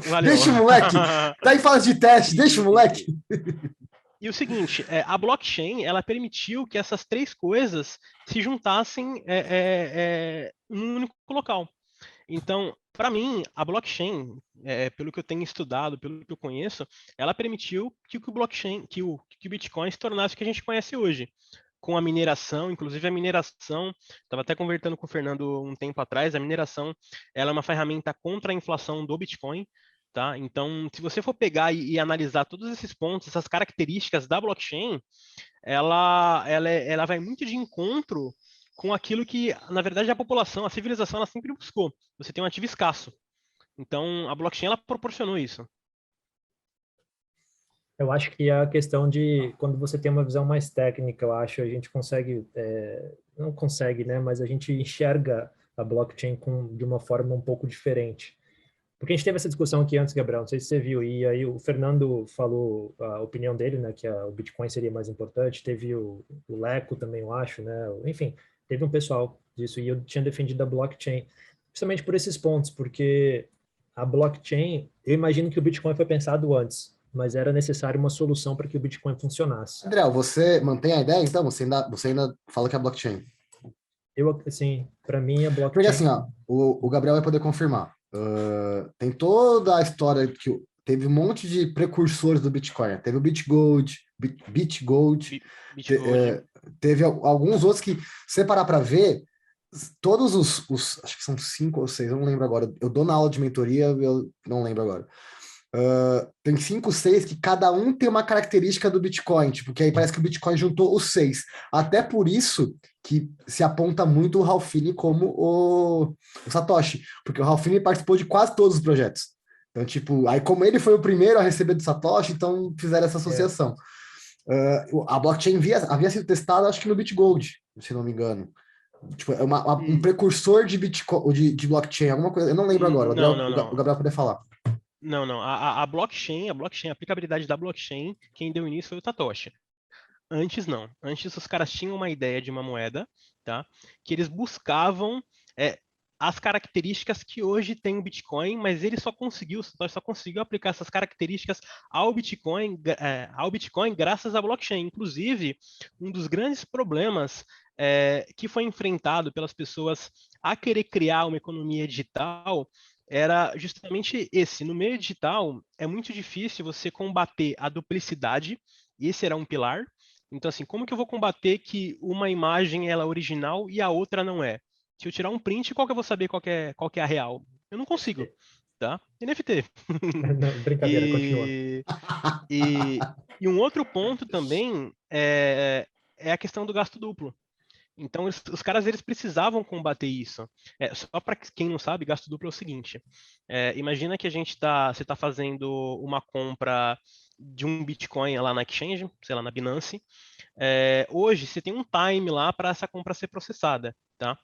Valeu. Deixa o moleque. Tá em fase de teste, deixa o moleque. E o seguinte, a blockchain ela permitiu que essas três coisas se juntassem num único local. Então, para mim, a blockchain, pelo que eu tenho estudado, pelo que eu conheço, ela permitiu que o blockchain, que o Bitcoin se tornasse o que a gente conhece hoje, com a mineração, inclusive a mineração, estava até conversando com o Fernando um tempo atrás, a mineração, ela é uma ferramenta contra a inflação do Bitcoin, tá? Então, se você for pegar e analisar todos esses pontos, essas características da blockchain, ela vai muito de encontro com aquilo que, na verdade, a população, a civilização, ela sempre buscou. Você tem um ativo escasso. Então, a blockchain, ela proporcionou isso. Eu acho que é a questão de, quando você tem uma visão mais técnica, eu acho, a gente consegue, não consegue, né, mas a gente enxerga a blockchain de uma forma um pouco diferente. Porque a gente teve essa discussão aqui antes, Gabriel, não sei se você viu, e aí o Fernando falou a opinião dele, né, que o Bitcoin seria mais importante, teve o Leco também, eu acho, né, enfim, teve um pessoal disso, e eu tinha defendido a blockchain, justamente por esses pontos, porque a blockchain, eu imagino que o Bitcoin foi pensado antes, mas era necessário uma solução para que o Bitcoin funcionasse. André, você mantém a ideia, então? Você ainda fala que é blockchain? Eu, assim, para mim, a Porque blockchain... assim, ó, o Gabriel vai poder confirmar. Tem toda a história que teve um monte de precursores do Bitcoin, né? Teve o BitGold, BitGold, Bitgold. teve alguns outros que, se você parar para ver, todos acho que são 5 ou 6, eu não lembro agora. Eu dou na aula de mentoria, eu não lembro agora. Tem 5, 6 que cada um tem uma característica do Bitcoin, tipo, que aí parece que o Bitcoin juntou os 6. Até por isso que se aponta muito o Ralph Finney como o Satoshi, porque o Ralph Finney participou de quase todos os projetos. Então, tipo, aí como ele foi o primeiro a receber do Satoshi, então fizeram essa associação. A blockchain havia sido testada, acho que no BitGold, se não me engano. Tipo, é um precursor de Bitcoin, de blockchain, alguma coisa, eu não lembro agora, Não, o não, não. Gabriel poder falar. Não, não. A blockchain, a aplicabilidade da blockchain, quem deu início foi o Satoshi. Antes não. Antes os caras tinham uma ideia de uma moeda, tá? Que eles buscavam as características que hoje tem o Bitcoin, mas ele o Satoshi só conseguiu aplicar essas características ao Bitcoin graças à blockchain. Inclusive, um dos grandes problemas que foi enfrentado pelas pessoas a querer criar uma economia digital era justamente esse. No meio digital, é muito difícil você combater a duplicidade, e esse era um pilar. Então, assim, como que eu vou combater que uma imagem ela é original e a outra não é? Se eu tirar um print, qual que eu vou saber qual que é a real? Eu não consigo, tá? NFT. Não, brincadeira, continua. E, e, e um outro ponto também é a questão do gasto duplo. Então, os caras eles precisavam combater isso. Só para quem não sabe, gasto duplo é o seguinte: imagina que você está fazendo uma compra de um Bitcoin lá na exchange, sei lá, na Binance. Hoje você tem um time lá para essa compra ser processada. Tá?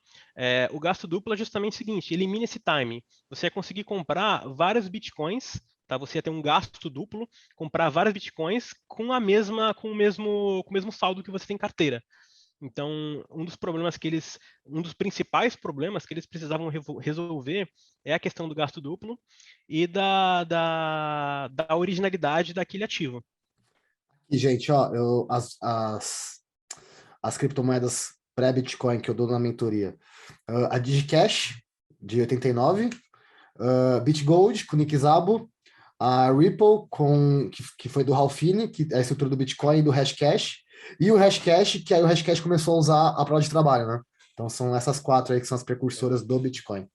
O gasto duplo é justamente o seguinte: elimina esse time. Você vai conseguir comprar vários Bitcoins. Tá? Você ia ter um gasto duplo, comprar vários Bitcoins com o mesmo saldo que você tem em carteira. Então, um dos principais problemas que eles precisavam resolver é a questão do gasto duplo e da originalidade daquele ativo. E, gente, ó, as criptomoedas pré-Bitcoin que eu dou na mentoria. A DigiCash, de 89, BitGold, com Nick Szabo, a Ripple, que foi do Ralph Finney, que é a estrutura do Bitcoin, e do Hashcash, e o Hashcash, que aí o Hashcash começou a usar a prova de trabalho, né? Então são essas 4 aí que são as precursoras do Bitcoin.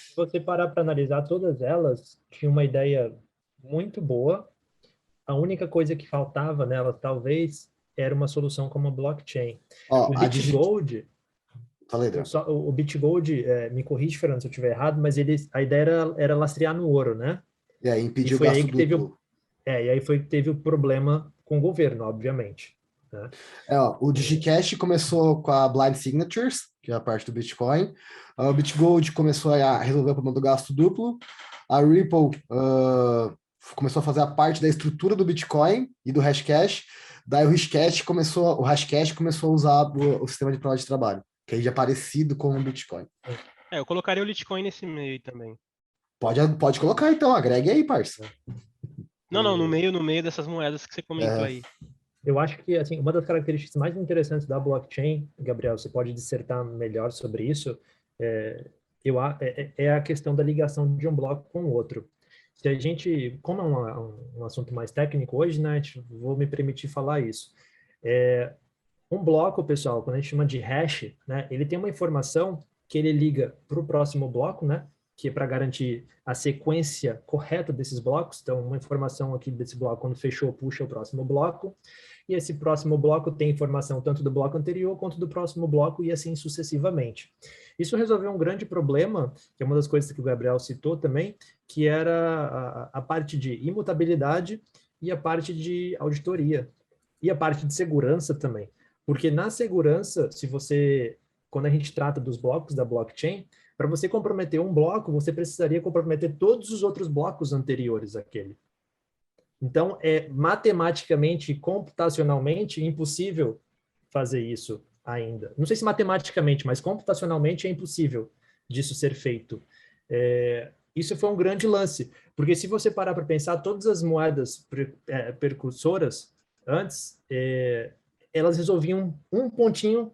Se você parar para analisar todas elas, tinha uma ideia muito boa. A única coisa que faltava nelas, talvez, era uma solução como a blockchain. Ó, O BitGold, Falei, Adriano. o BitGold, me corrige, Fernando, se eu estiver errado, mas a ideia era lastrear no ouro, né? E aí E impediu o foi aí gasto que teve duplo. e aí foi que teve o problema com o governo, obviamente. Né? Ó, o DigiCash começou com a Blind Signatures, que é a parte do Bitcoin. O BitGold começou a resolver o problema do gasto duplo. A Ripple começou a fazer a parte da estrutura do Bitcoin e do Hashcash. Daí o Hashcash começou a usar o sistema de prova de trabalho, que aí é parecido com o Bitcoin. Eu colocaria o Litecoin nesse meio também. Pode colocar então, agregue aí, parça. Não, no meio dessas moedas que você comentou aí. Eu acho que assim, uma das características mais interessantes da blockchain, Gabriel, você pode dissertar melhor sobre isso, é a questão da ligação de um bloco com o outro. Se a gente, como é um assunto mais técnico hoje, né, vou me permitir falar isso. Um bloco, pessoal, quando a gente chama de hash, né, ele tem uma informação que ele liga para o próximo bloco, né, que é para garantir a sequência correta desses blocos. Então, uma informação aqui desse bloco, quando fechou, puxa o próximo bloco. E esse próximo bloco tem informação tanto do bloco anterior quanto do próximo bloco e assim sucessivamente. Isso resolveu um grande problema, que é uma das coisas que o Gabriel citou também, que era a parte de imutabilidade e a parte de auditoria. E a parte de segurança também. Porque na segurança, quando a gente trata dos blocos da blockchain, para você comprometer um bloco, você precisaria comprometer todos os outros blocos anteriores àquele. Então, é matematicamente e computacionalmente impossível fazer isso ainda. Não sei se matematicamente, mas computacionalmente é impossível disso ser feito. Isso foi um grande lance, porque se você parar para pensar, todas as moedas precursoras, antes, elas resolviam um pontinho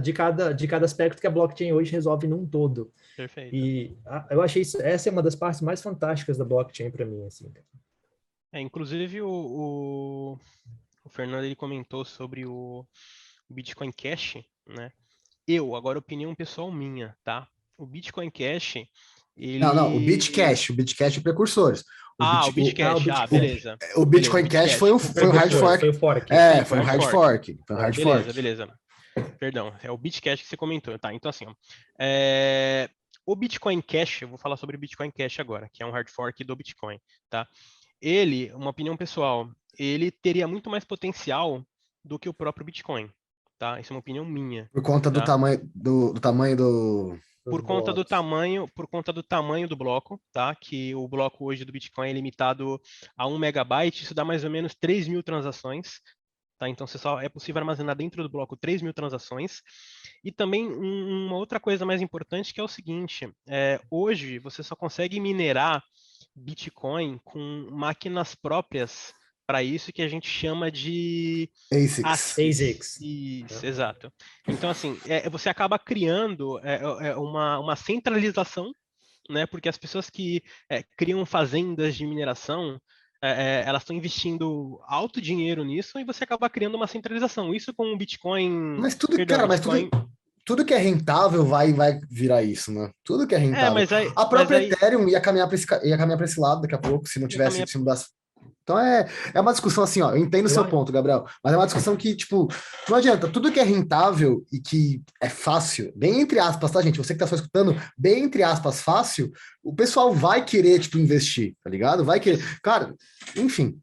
de cada aspecto que a blockchain hoje resolve num todo. Perfeito. E eu achei essa é uma das partes mais fantásticas da blockchain para mim, assim. Inclusive o Fernando ele comentou sobre o Bitcoin Cash, né? Agora opinião pessoal minha, tá? O Bitcoin Cash, Não, o ele... Bitcash é precursores. O Bitcash, beleza. O Beleza, Bitcoin Cash foi Bitcash. um hard fork. Foi o fork. É, Sim, foi um hard fork. Foi um hard fork. Beleza. Perdão, é o Bitcash que você comentou, tá? Então assim, ó, o Bitcoin Cash, eu vou falar sobre o Bitcoin Cash agora, que é um hard fork do Bitcoin, tá? Ele, uma opinião pessoal, ele teria muito mais potencial do que o próprio Bitcoin, tá? Isso é uma opinião minha. Por conta do tá? tamanho do. Por conta do tamanho do bloco, tá? Que o bloco hoje do Bitcoin é limitado a 1 megabyte, isso dá mais ou menos 3.000 transações, tá? Então é possível armazenar dentro do bloco 3.000 transações. E também uma outra coisa mais importante que é o seguinte: hoje você só consegue minerar Bitcoin com máquinas próprias para isso que a gente chama de ASICs. Isso, exato. Então, assim, você acaba criando uma centralização, né? Porque as pessoas que criam fazendas de mineração, elas estão investindo alto dinheiro nisso e você acaba criando uma centralização. Isso com o Bitcoin. Mas tudo, Perdão, cara, Bitcoin. Tudo que é rentável vai virar isso, né? Tudo que é rentável. A própria aí Ethereum ia caminhar para esse lado daqui a pouco, se não tivesse, se mudasse. Então é uma discussão assim, ó, eu entendo o seu ponto, Gabriel, mas é uma discussão que, tipo, não adianta, tudo que é rentável e que é fácil, bem entre aspas, tá, gente? Você que tá só escutando, bem entre aspas, fácil, o pessoal vai querer, tipo, investir, tá ligado? Vai querer. Cara, enfim.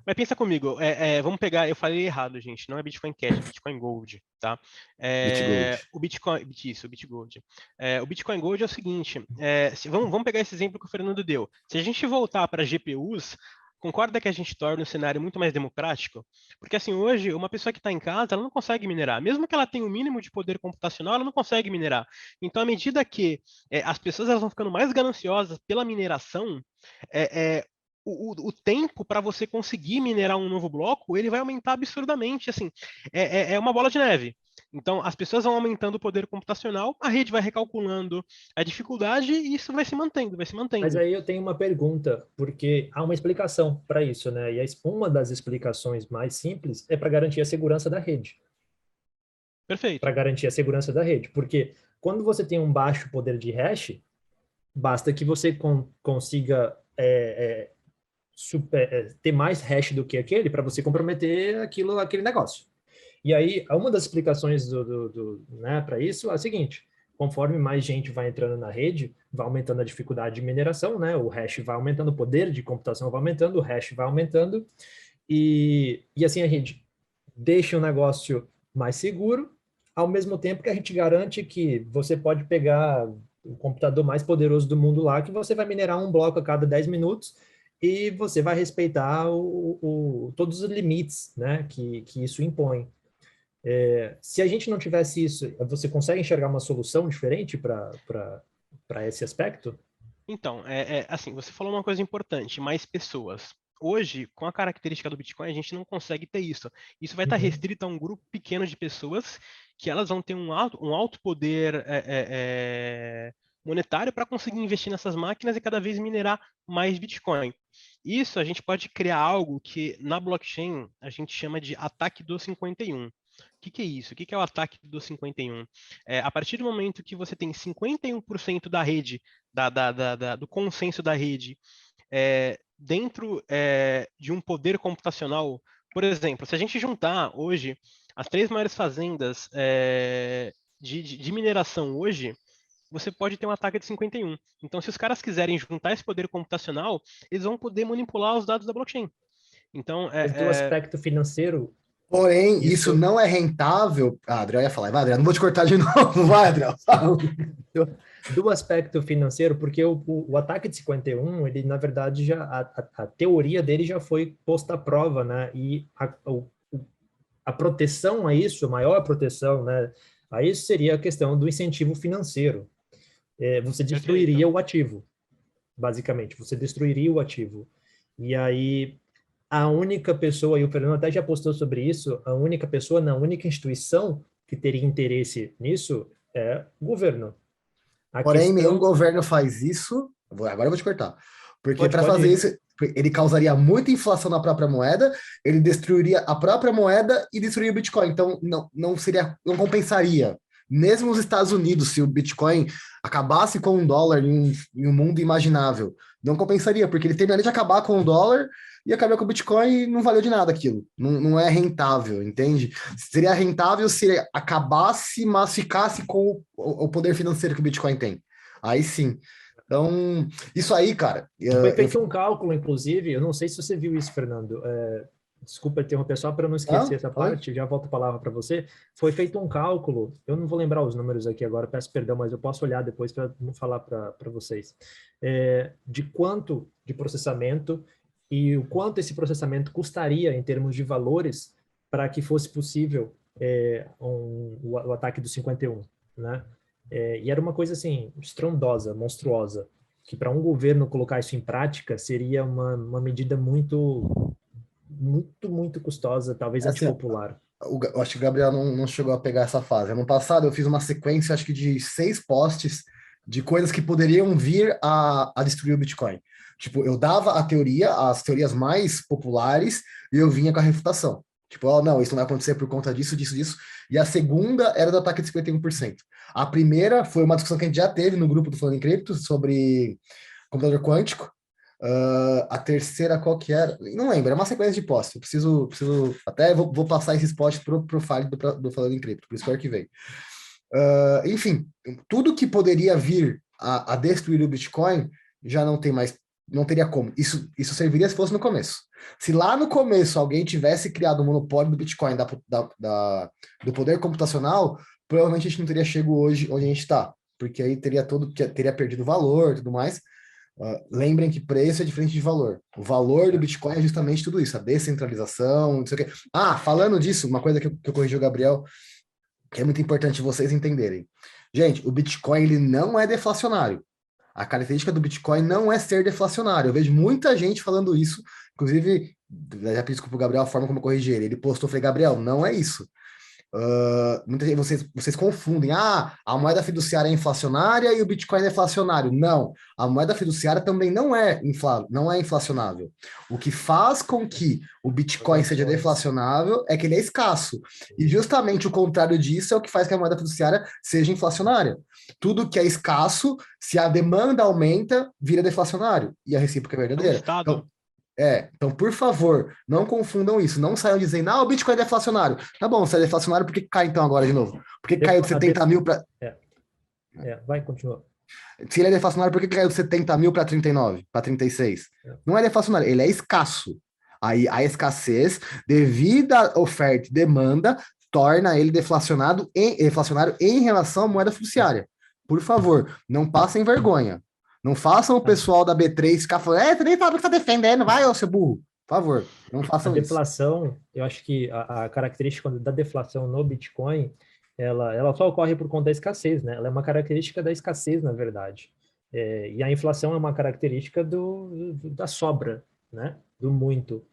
Mas pensa comigo, vamos pegar, eu falei errado, gente, não é Bitcoin Cash, é Bitcoin Gold, tá? BitGold. O Bitcoin, isso, o BitGold. O Bitcoin Gold é o seguinte, vamos pegar esse exemplo que o Fernando deu. Se a gente voltar para GPUs, concorda que a gente torna o cenário muito mais democrático? Porque assim, hoje, uma pessoa que está em casa, ela não consegue minerar. Mesmo que ela tenha o mínimo de poder computacional, ela não consegue minerar. Então, à medida que as pessoas elas vão ficando mais gananciosas pela mineração, o tempo para você conseguir minerar um novo bloco, ele vai aumentar absurdamente, assim, é uma bola de neve. Então, as pessoas vão aumentando o poder computacional, a rede vai recalculando a dificuldade e isso vai se mantendo, vai se mantendo. Mas aí eu tenho uma pergunta, porque há uma explicação para isso, né? E uma das explicações mais simples é para garantir a segurança da rede. Perfeito. Para garantir a segurança da rede, porque quando você tem um baixo poder de hash, basta que você consiga ter mais hash do que aquele para você comprometer aquele negócio. E aí, uma das explicações né, para isso é a seguinte: conforme mais gente vai entrando na rede, vai aumentando a dificuldade de mineração, né? O hash vai aumentando, o poder de computação vai aumentando, o hash vai aumentando, e assim a gente deixa o negócio mais seguro, ao mesmo tempo que a gente garante que você pode pegar o computador mais poderoso do mundo lá, que você vai minerar um bloco a cada 10 minutos, e você vai respeitar todos os limites, né, que isso impõe. Se a gente não tivesse isso, você consegue enxergar uma solução diferente para esse aspecto? Então, assim, você falou uma coisa importante, mais pessoas. Hoje, com a característica do Bitcoin, a gente não consegue ter isso. Isso vai estar restrito a um grupo pequeno de pessoas que elas vão ter um alto poder monetário para conseguir investir nessas máquinas e cada vez minerar mais Bitcoin. Isso a gente pode criar algo que na blockchain a gente chama de ataque do 51. O que é isso? O que é o ataque do 51? A partir do momento que você tem 51% da rede, do consenso da rede, dentro de um poder computacional, por exemplo, se a gente juntar hoje as 3 maiores fazendas de mineração hoje, você pode ter um ataque de 51. Então, se os caras quiserem juntar esse poder computacional, eles vão poder manipular os dados da blockchain. Então, Mas do aspecto financeiro. Porém, isso não é rentável. Adriel ia falar, vai, Adriel, não vou te cortar de novo, vai, Adriel. Do aspecto financeiro, porque o ataque de 51, ele, na verdade, a teoria dele já foi posta à prova, né? E a proteção a isso, a maior proteção, né? A isso seria a questão do incentivo financeiro. Você destruiria o ativo. basicamente. Você destruiria o ativo. E aí, a única pessoa, e o Fernando até já postou sobre isso, a única pessoa, a única instituição que teria interesse nisso é o governo. A Porém, nenhum questão... governo faz isso. Agora eu vou te cortar. Porque para Pode fazer ir. isso, ele causaria muita inflação na própria moeda, ele destruiria a própria moeda e destruiria o Bitcoin. Então, não seria, não compensaria. Mesmo os Estados Unidos, se o Bitcoin acabasse com $1 em um mundo imaginável, não compensaria, porque ele terminaria de acabar com $1 e acabar com o Bitcoin e não valeu de nada aquilo. Não é rentável, entende? Seria rentável se acabasse, mas ficasse com o poder financeiro que o Bitcoin tem. Aí sim. Então, isso aí, cara. Foi feito um cálculo, inclusive, eu não sei se você viu isso, Fernando. Desculpa interromper só para não esquecer essa parte, já volto a palavra para você. Foi feito um cálculo, eu não vou lembrar os números aqui agora, peço perdão, mas eu posso olhar depois para não falar para vocês. De quanto de processamento e o quanto esse processamento custaria em termos de valores para que fosse possível o ataque do 51, né? E era uma coisa assim, estrondosa, monstruosa, que para um governo colocar isso em prática seria uma medida muito, muito, muito custosa, talvez assim, antipopular. eu acho que o Gabriel não chegou a pegar essa fase. Ano passado eu fiz uma sequência, acho que de 6 posts de coisas que poderiam vir a destruir o Bitcoin. Tipo, eu dava a teoria, as teorias mais populares, e eu vinha com a refutação. Tipo, não, isso não vai acontecer por conta disso, disso, disso. E a segunda era do ataque de 51%. A primeira foi uma discussão que a gente já teve no grupo do Falando em Cripto sobre computador quântico. A terceira, qual que era? Não lembro, era uma sequência de posts. Eu preciso até vou passar esses posts pro profile do Falando em Cripto, por isso que eu arquivei. Enfim, tudo que poderia vir a destruir o Bitcoin já não tem mais, não teria como. Isso serviria se fosse no começo. Se lá no começo alguém tivesse criado o monopólio do Bitcoin, do poder computacional, provavelmente a gente não teria chego hoje onde a gente está, porque aí teria perdido valor e tudo mais. Lembrem que preço é diferente de valor. O valor do Bitcoin é justamente tudo isso, a descentralização, não sei o quê. Falando disso, uma coisa que eu corrigi o Gabriel, que é muito importante vocês entenderem. Gente, o Bitcoin ele não é deflacionário. A característica do Bitcoin não é ser deflacionário. Eu vejo muita gente falando isso, inclusive, já pedi desculpa pro Gabriel a forma como eu corrigi ele. Ele postou, eu falei, Gabriel, não é isso. Muita gente, vocês confundem. A moeda fiduciária é inflacionária e o Bitcoin é deflacionário. Não, a moeda fiduciária também não é inflacionável. O que faz com que o Bitcoin seja deflacionável é que ele é escasso. E justamente o contrário disso é o que faz que a moeda fiduciária seja inflacionária. Tudo que é escasso, se a demanda aumenta, vira deflacionário. E a recíproca é verdadeira. Então, por favor, não confundam isso. Não saiam dizendo, o Bitcoin é deflacionário. Tá bom, se é deflacionário, por que cai então agora de novo? Por que caiu de 70 mil para... Vai, continua. Se ele é deflacionário, por que caiu de 70 mil para 39, para 36? Não é deflacionário, ele é escasso. Aí a escassez, devido à oferta e demanda, torna ele deflacionário em relação à moeda fiduciária. Por favor, não passem vergonha. Não façam o pessoal da B3 ficar falando, você nem sabe o que está defendendo, vai, ô seu burro. Por favor, não façam isso. A deflação, eu acho que a característica da deflação no Bitcoin, ela só ocorre por conta da escassez, né? Ela é uma característica da escassez, na verdade. E a inflação é uma característica da sobra, né? Do muito.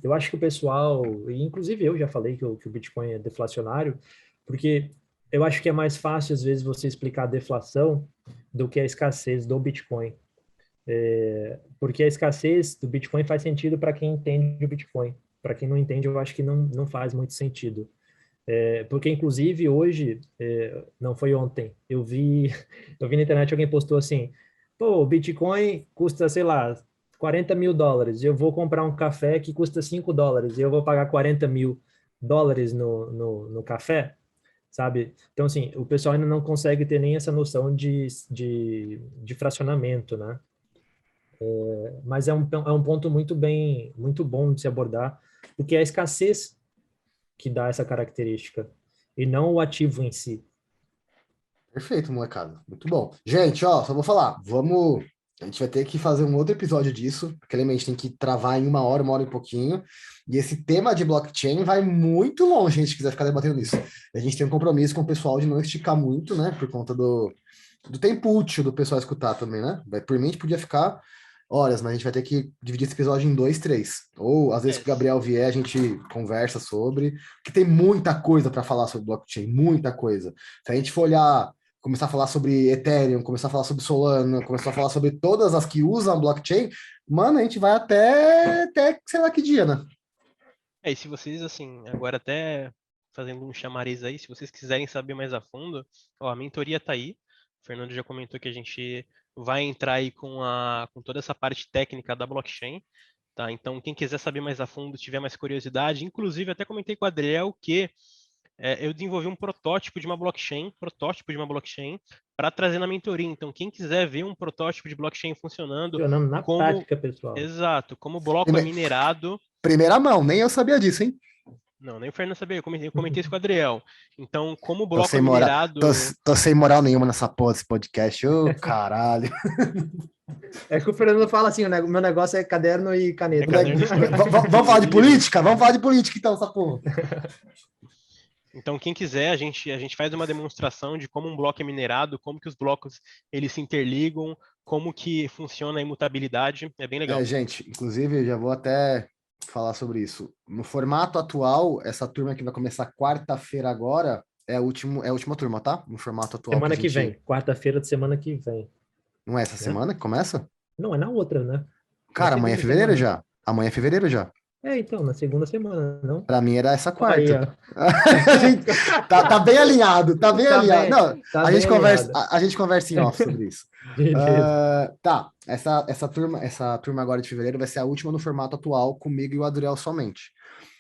Eu acho que o pessoal, e inclusive eu já falei que o Bitcoin é deflacionário, porque eu acho que é mais fácil, às vezes, você explicar a deflação do que a escassez do Bitcoin. Porque a escassez do Bitcoin faz sentido para quem entende o Bitcoin. Para quem não entende, eu acho que não faz muito sentido. Porque, inclusive, hoje, não foi ontem, eu vi na internet alguém postou assim, o Bitcoin custa, sei lá, $40 mil, eu vou comprar um café que custa $5, e eu vou pagar $40 mil no café, sabe? Então, assim, o pessoal ainda não consegue ter nem essa noção de fracionamento, né? Mas é um ponto muito bom de se abordar, porque é a escassez que dá essa característica, e não o ativo em si. Perfeito, molecada. Muito bom. Gente, só vou falar, a gente vai ter que fazer um outro episódio disso, porque a gente tem que travar em uma hora e pouquinho, e esse tema de blockchain vai muito longe, se a gente quiser ficar debatendo nisso. A gente tem um compromisso com o pessoal de não esticar muito, né, por conta do tempo útil do pessoal escutar também, né? Por mim, a gente podia ficar horas, mas a gente vai ter que dividir esse episódio em 2, 3. Ou, às vezes, que o Gabriel vier, a gente conversa sobre, porque tem muita coisa para falar sobre blockchain, muita coisa. Se a gente for olhar, começar a falar sobre Ethereum, começar a falar sobre Solana, começar a falar sobre todas as que usam blockchain, mano, a gente vai até sei lá que dia, né? E se vocês, assim, agora até fazendo um chamariz aí, se vocês quiserem saber mais a fundo, ó, a mentoria tá aí. O Fernando já comentou que a gente vai entrar aí com toda essa parte técnica da blockchain, tá? Então, quem quiser saber mais a fundo, tiver mais curiosidade, inclusive até comentei com o Adriel que eu desenvolvi um protótipo de uma blockchain para trazer na mentoria. Então, quem quiser ver um protótipo de blockchain funcionando, Funcionando na como, prática, pessoal. exato, como o bloco é minerado. Primeira mão, nem eu sabia disso, hein? Não, nem o Fernando sabia, eu comentei isso com o Adriel. Então, como o Tô bloco sem é moral, minerado. tô sem moral nenhuma nessa porra desse podcast. Ô, caralho. É que o Fernando fala assim, o meu negócio é caderno e caneta. Vamos falar de política? Vamos falar de política, então, essa porra. Então, quem quiser, a gente faz uma demonstração de como um bloco é minerado, como que os blocos eles se interligam, como que funciona a imutabilidade. É bem legal. Gente, inclusive, eu já vou até falar sobre isso. No formato atual, essa turma que vai começar quarta-feira agora é a última turma, tá? No formato atual. Semana que vem, quarta-feira de semana que vem. Não é essa semana que começa? Não, é na outra, né? Cara, amanhã é fevereiro já. Amanhã é fevereiro já. Então, na segunda semana, não? Pra mim era essa quarta. Aí, a gente tá bem alinhado, tá bem alinhado. Não, tá a gente conversa, a gente conversa em off sobre isso. Tá, essa turma agora de fevereiro vai ser a última no formato atual, comigo e o Adriel somente.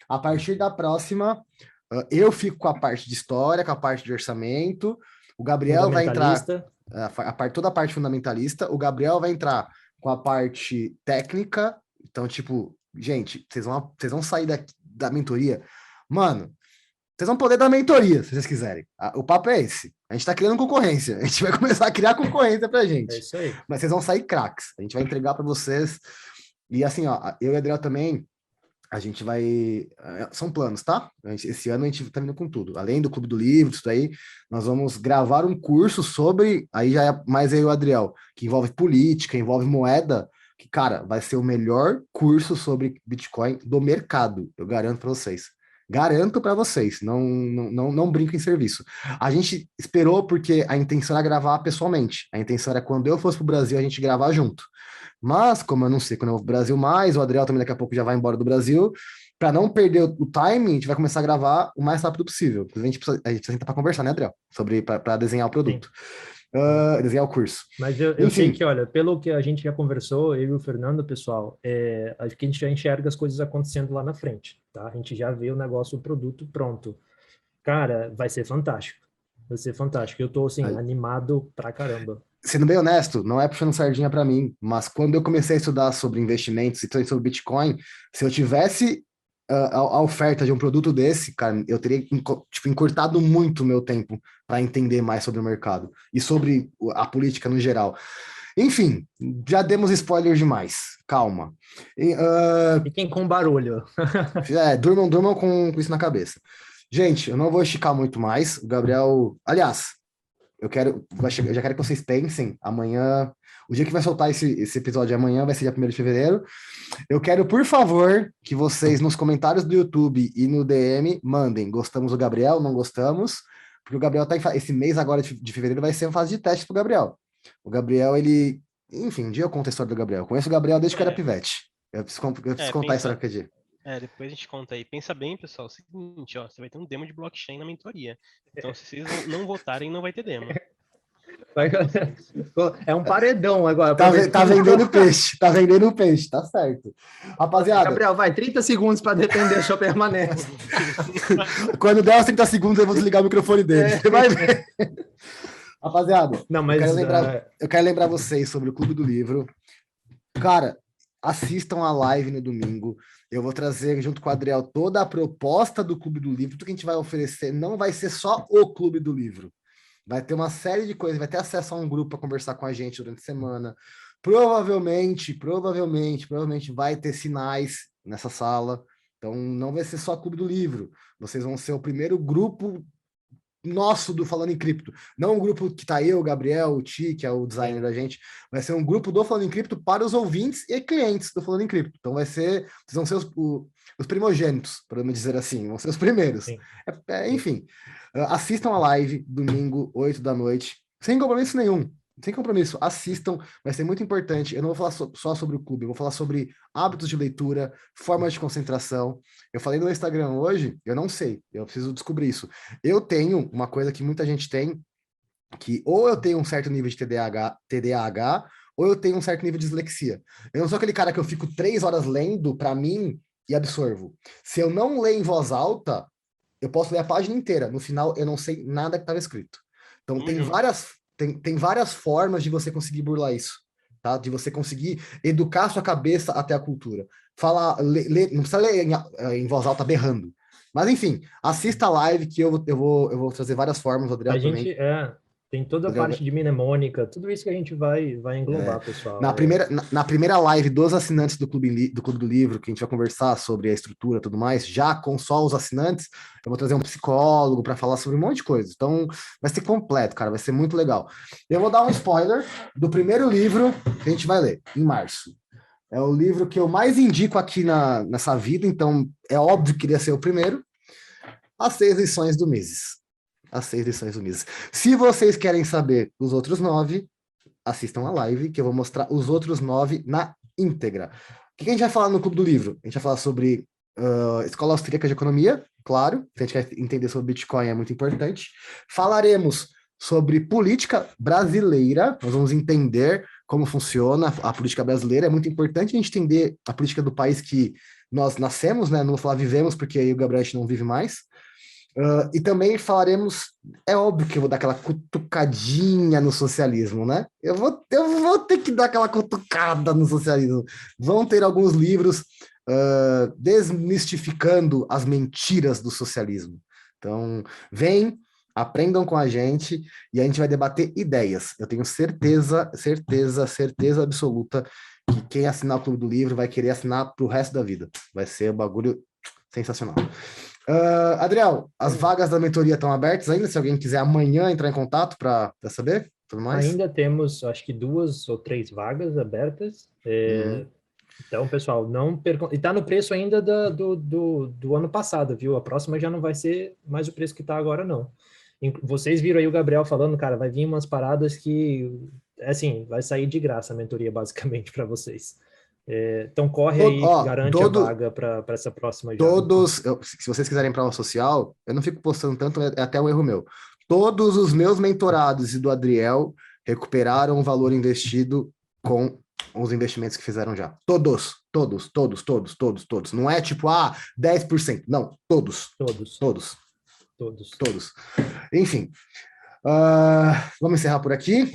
A partir da próxima, eu fico com a parte de história, com a parte de orçamento, o Gabriel vai entrar toda a parte fundamentalista, o Gabriel vai entrar com a parte técnica, então, tipo, gente, vocês vão sair da mentoria, mano, vocês vão poder dar mentoria, se vocês quiserem. O papo é esse. A gente tá criando concorrência. A gente vai começar a criar concorrência pra gente. É isso aí. Mas vocês vão sair craques. A gente vai entregar para vocês. E assim, ó, eu e o Adriel também, a gente vai... São planos, tá? Esse ano a gente tá vindo com tudo. Além do Clube do Livro, isso daí, nós vamos gravar um curso sobre... Aí já é mais eu e o Adriel, que envolve política, envolve moeda, que, cara, vai ser o melhor curso sobre Bitcoin do mercado. Eu garanto para vocês. Garanto para vocês, não brinco em serviço. A gente esperou porque a intenção era gravar pessoalmente. A intenção era quando eu fosse para o Brasil, a gente gravar junto. Mas, como eu não sei quando eu vou pro Brasil mais, o Adriel também daqui a pouco já vai embora do Brasil, para não perder o timing, a gente vai começar a gravar o mais rápido possível. A gente precisa sentar para conversar, né, Adriel? Para desenhar o produto. Desenhar o curso. Mas eu sei que, olha, pelo que a gente já conversou, eu e o Fernando, pessoal, acho que a gente já enxerga as coisas acontecendo lá na frente, tá? A gente já vê o negócio, o produto pronto. Cara, vai ser fantástico. Vai ser fantástico. Eu tô, assim, animado pra caramba. Sendo bem honesto, não é puxando sardinha para mim, mas quando eu comecei a estudar sobre investimentos e também sobre Bitcoin, se eu tivesse a oferta de um produto desse, cara, eu teria encurtado muito o meu tempo para entender mais sobre o mercado e sobre a política no geral. Enfim, já demos spoiler demais. Calma. Fiquem com barulho. Durmam com isso na cabeça. Gente, eu não vou esticar muito mais. O Gabriel... Aliás, eu já quero que vocês pensem amanhã... O dia que vai soltar esse episódio amanhã vai ser dia 1º de fevereiro. Eu quero, por favor, que vocês nos comentários do YouTube e no DM mandem. Gostamos do Gabriel? Não gostamos? Porque o Gabriel esse mês agora de fevereiro vai ser uma fase de teste pro Gabriel. O Gabriel, ele... Enfim, um dia eu conto a história do Gabriel. Eu conheço o Gabriel desde que eu era pivete. Eu preciso contar a história aquele dia. Depois a gente conta aí. Pensa bem, pessoal. É o seguinte, ó, você vai ter um demo de blockchain na mentoria. Então, se vocês não votarem, não vai ter demo. É um paredão agora. Tá vendendo peixe, tá certo. Rapaziada. Gabriel, vai, 30 segundos para defender a sua permanência. Quando der os 30 segundos, eu vou desligar o microfone dele. Você vai ver. Rapaziada, não, mas, eu quero lembrar vocês sobre o Clube do Livro. Cara, assistam a live no domingo. Eu vou trazer junto com o Adriel toda a proposta do Clube do Livro. Tudo que a gente vai oferecer não vai ser só o Clube do Livro. Vai ter uma série de coisas, vai ter acesso a um grupo para conversar com a gente durante a semana. Provavelmente vai ter sinais nessa sala. Então não vai ser só Clube do Livro. Vocês vão ser o primeiro grupo nosso do Falando em Cripto. Não um grupo que tá eu, o Gabriel, o Ti, que é o designer da gente. Vai ser um grupo do Falando em Cripto para os ouvintes e clientes do Falando em Cripto. Então vocês vão ser os primogênitos, podemos dizer assim, vão ser os primeiros. Enfim, assistam a live, domingo, 8 da noite, sem compromisso nenhum. Sem compromisso, assistam, vai ser muito importante. Eu não vou falar só sobre o clube, eu vou falar sobre hábitos de leitura, formas de concentração. Eu falei no Instagram hoje, eu não sei, eu preciso descobrir isso. Eu tenho uma coisa que muita gente tem, que ou eu tenho um certo nível de TDAH, ou eu tenho um certo nível de dislexia. Eu não sou aquele cara que eu fico 3 horas lendo para mim e absorvo. Se eu não ler em voz alta, eu posso ler a página inteira. No final, eu não sei nada que estava escrito. Então, tem várias formas de você conseguir burlar isso, tá? De você conseguir educar a sua cabeça até a cultura. Não precisa ler em voz alta berrando. Mas, enfim, assista a live que eu vou trazer várias formas, o Adriel também. Tem toda a parte de mnemônica, tudo isso que a gente vai englobar, pessoal. Na primeira live dos assinantes do Clube do Livro, que a gente vai conversar sobre a estrutura e tudo mais, já com só os assinantes, eu vou trazer um psicólogo para falar sobre um monte de coisa. Então, vai ser completo, cara, vai ser muito legal. Eu vou dar um spoiler do primeiro livro que a gente vai ler, em março. É o livro que eu mais indico aqui nessa vida, então é óbvio que iria ser o primeiro. As 6 lições do Mises. As 6 lições do Mises. Se vocês querem saber os outros 9, assistam a live, que eu vou mostrar os outros 9 na íntegra. O que a gente vai falar no Clube do Livro? A gente vai falar sobre Escola Austríaca de Economia, claro, se a gente quer entender sobre Bitcoin é muito importante. Falaremos sobre política brasileira, nós vamos entender como funciona a política brasileira, é muito importante a gente entender a política do país que nós nascemos, né? Não vou falar vivemos, porque aí o Gabriel não vive mais. E também falaremos, é óbvio que eu vou dar aquela cutucadinha no socialismo, né? Eu vou ter que dar aquela cutucada no socialismo. Vão ter alguns livros desmistificando as mentiras do socialismo. Então, aprendam com a gente e a gente vai debater ideias. Eu tenho certeza absoluta que quem assinar o Clube do Livro vai querer assinar pro resto da vida. Vai ser um bagulho sensacional. Adriel, as vagas da mentoria estão abertas ainda? Se alguém quiser amanhã entrar em contato para saber tudo mais? Ainda temos, acho que 2 ou 3 vagas abertas. Então, pessoal, não percam. E está no preço ainda do ano passado, viu? A próxima já não vai ser mais o preço que está agora, não. Vocês viram aí o Gabriel falando, cara, vai vir umas paradas que, assim, vai sair de graça a mentoria, basicamente, para vocês. Então corre aí, garante a vaga para essa próxima já. Se vocês quiserem para uma social, eu não fico postando tanto, é até um erro meu. Todos os meus mentorados e do Adriel recuperaram o valor investido com os investimentos que fizeram já. Todos. Não é tipo, 10%. Não, todos. Enfim. Vamos encerrar por aqui.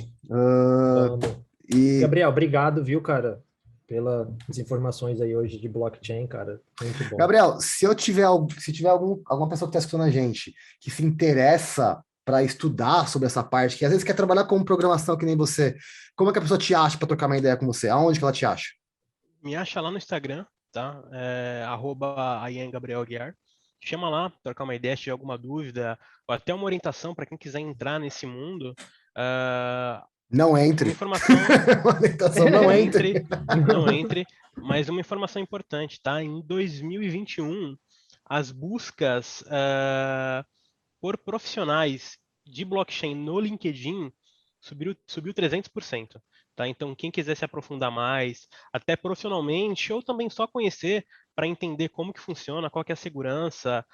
Gabriel, obrigado, viu, cara? Pelas informações aí hoje de blockchain, cara, muito bom. Gabriel, se tiver alguma pessoa que está escutando a gente que se interessa para estudar sobre essa parte, que às vezes quer trabalhar com programação que nem você, como é que a pessoa te acha para trocar uma ideia com você? Aonde que ela te acha? Me acha lá no Instagram, tá? @IamGabrielAguiar. Chama lá, trocar uma ideia, se tiver alguma dúvida, ou até uma orientação para quem quiser entrar nesse mundo. Não entre. Uma informação. Não entre. Mas uma informação importante, tá? Em 2021, as buscas por profissionais de blockchain no LinkedIn subiu 300%. Tá? Então, quem quiser se aprofundar mais, até profissionalmente, ou também só conhecer para entender como que funciona, qual que é a segurança,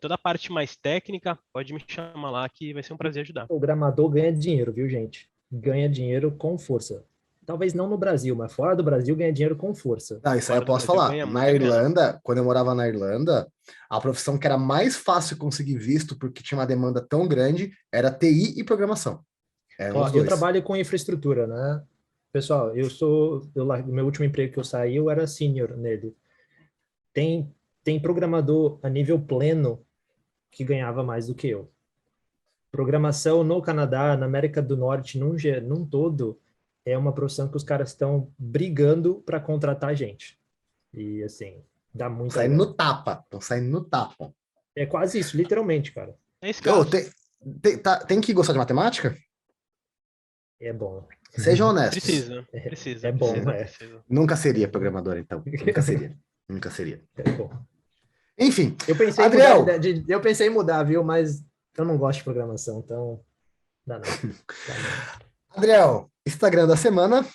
toda a parte mais técnica, pode me chamar lá que vai ser um prazer ajudar. O programador ganha dinheiro, viu, gente? Ganha dinheiro com força. Talvez não no Brasil, mas fora do Brasil ganha dinheiro com força. Isso aí eu posso falar. Na Irlanda, quando eu morava na Irlanda, a profissão que era mais fácil conseguir visto, porque tinha uma demanda tão grande, era TI e programação. Eu trabalho com infraestrutura, né? Pessoal, no meu último emprego que eu saí, eu era sênior nele. Tem programador a nível pleno que ganhava mais do que eu. Programação no Canadá, na América do Norte, num todo, é uma profissão que os caras estão brigando para contratar gente. E, assim, dá muito... Estão saindo no tapa. É quase isso, literalmente, cara. É escasso. Tem que gostar de matemática? É bom. Sejam honestos. Precisa. É bom, precisa. Nunca seria programador, então. Nunca seria. Nunca seria. É bom. Enfim, Adriel, eu pensei em mudar, viu? Mas eu não gosto de programação, então dá não. Adriel, Instagram da semana.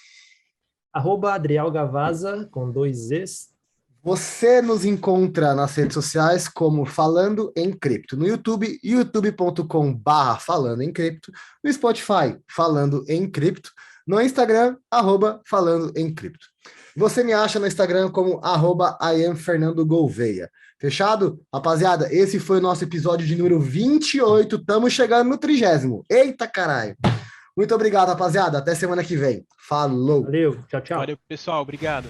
@Adriel Gavaza, com 2 Zs. Você nos encontra nas redes sociais como Falando em Cripto. No YouTube, youtube.com/Falando em Cripto. No Spotify, Falando em Cripto. No Instagram, @Falando em Cripto. Você me acha no Instagram como @IamFernandoGouveia. Fechado? Rapaziada, esse foi o nosso episódio de número 28. Estamos chegando no 30º. Eita, caralho! Muito obrigado, rapaziada. Até semana que vem. Falou! Valeu, tchau, tchau. Valeu, pessoal. Obrigado.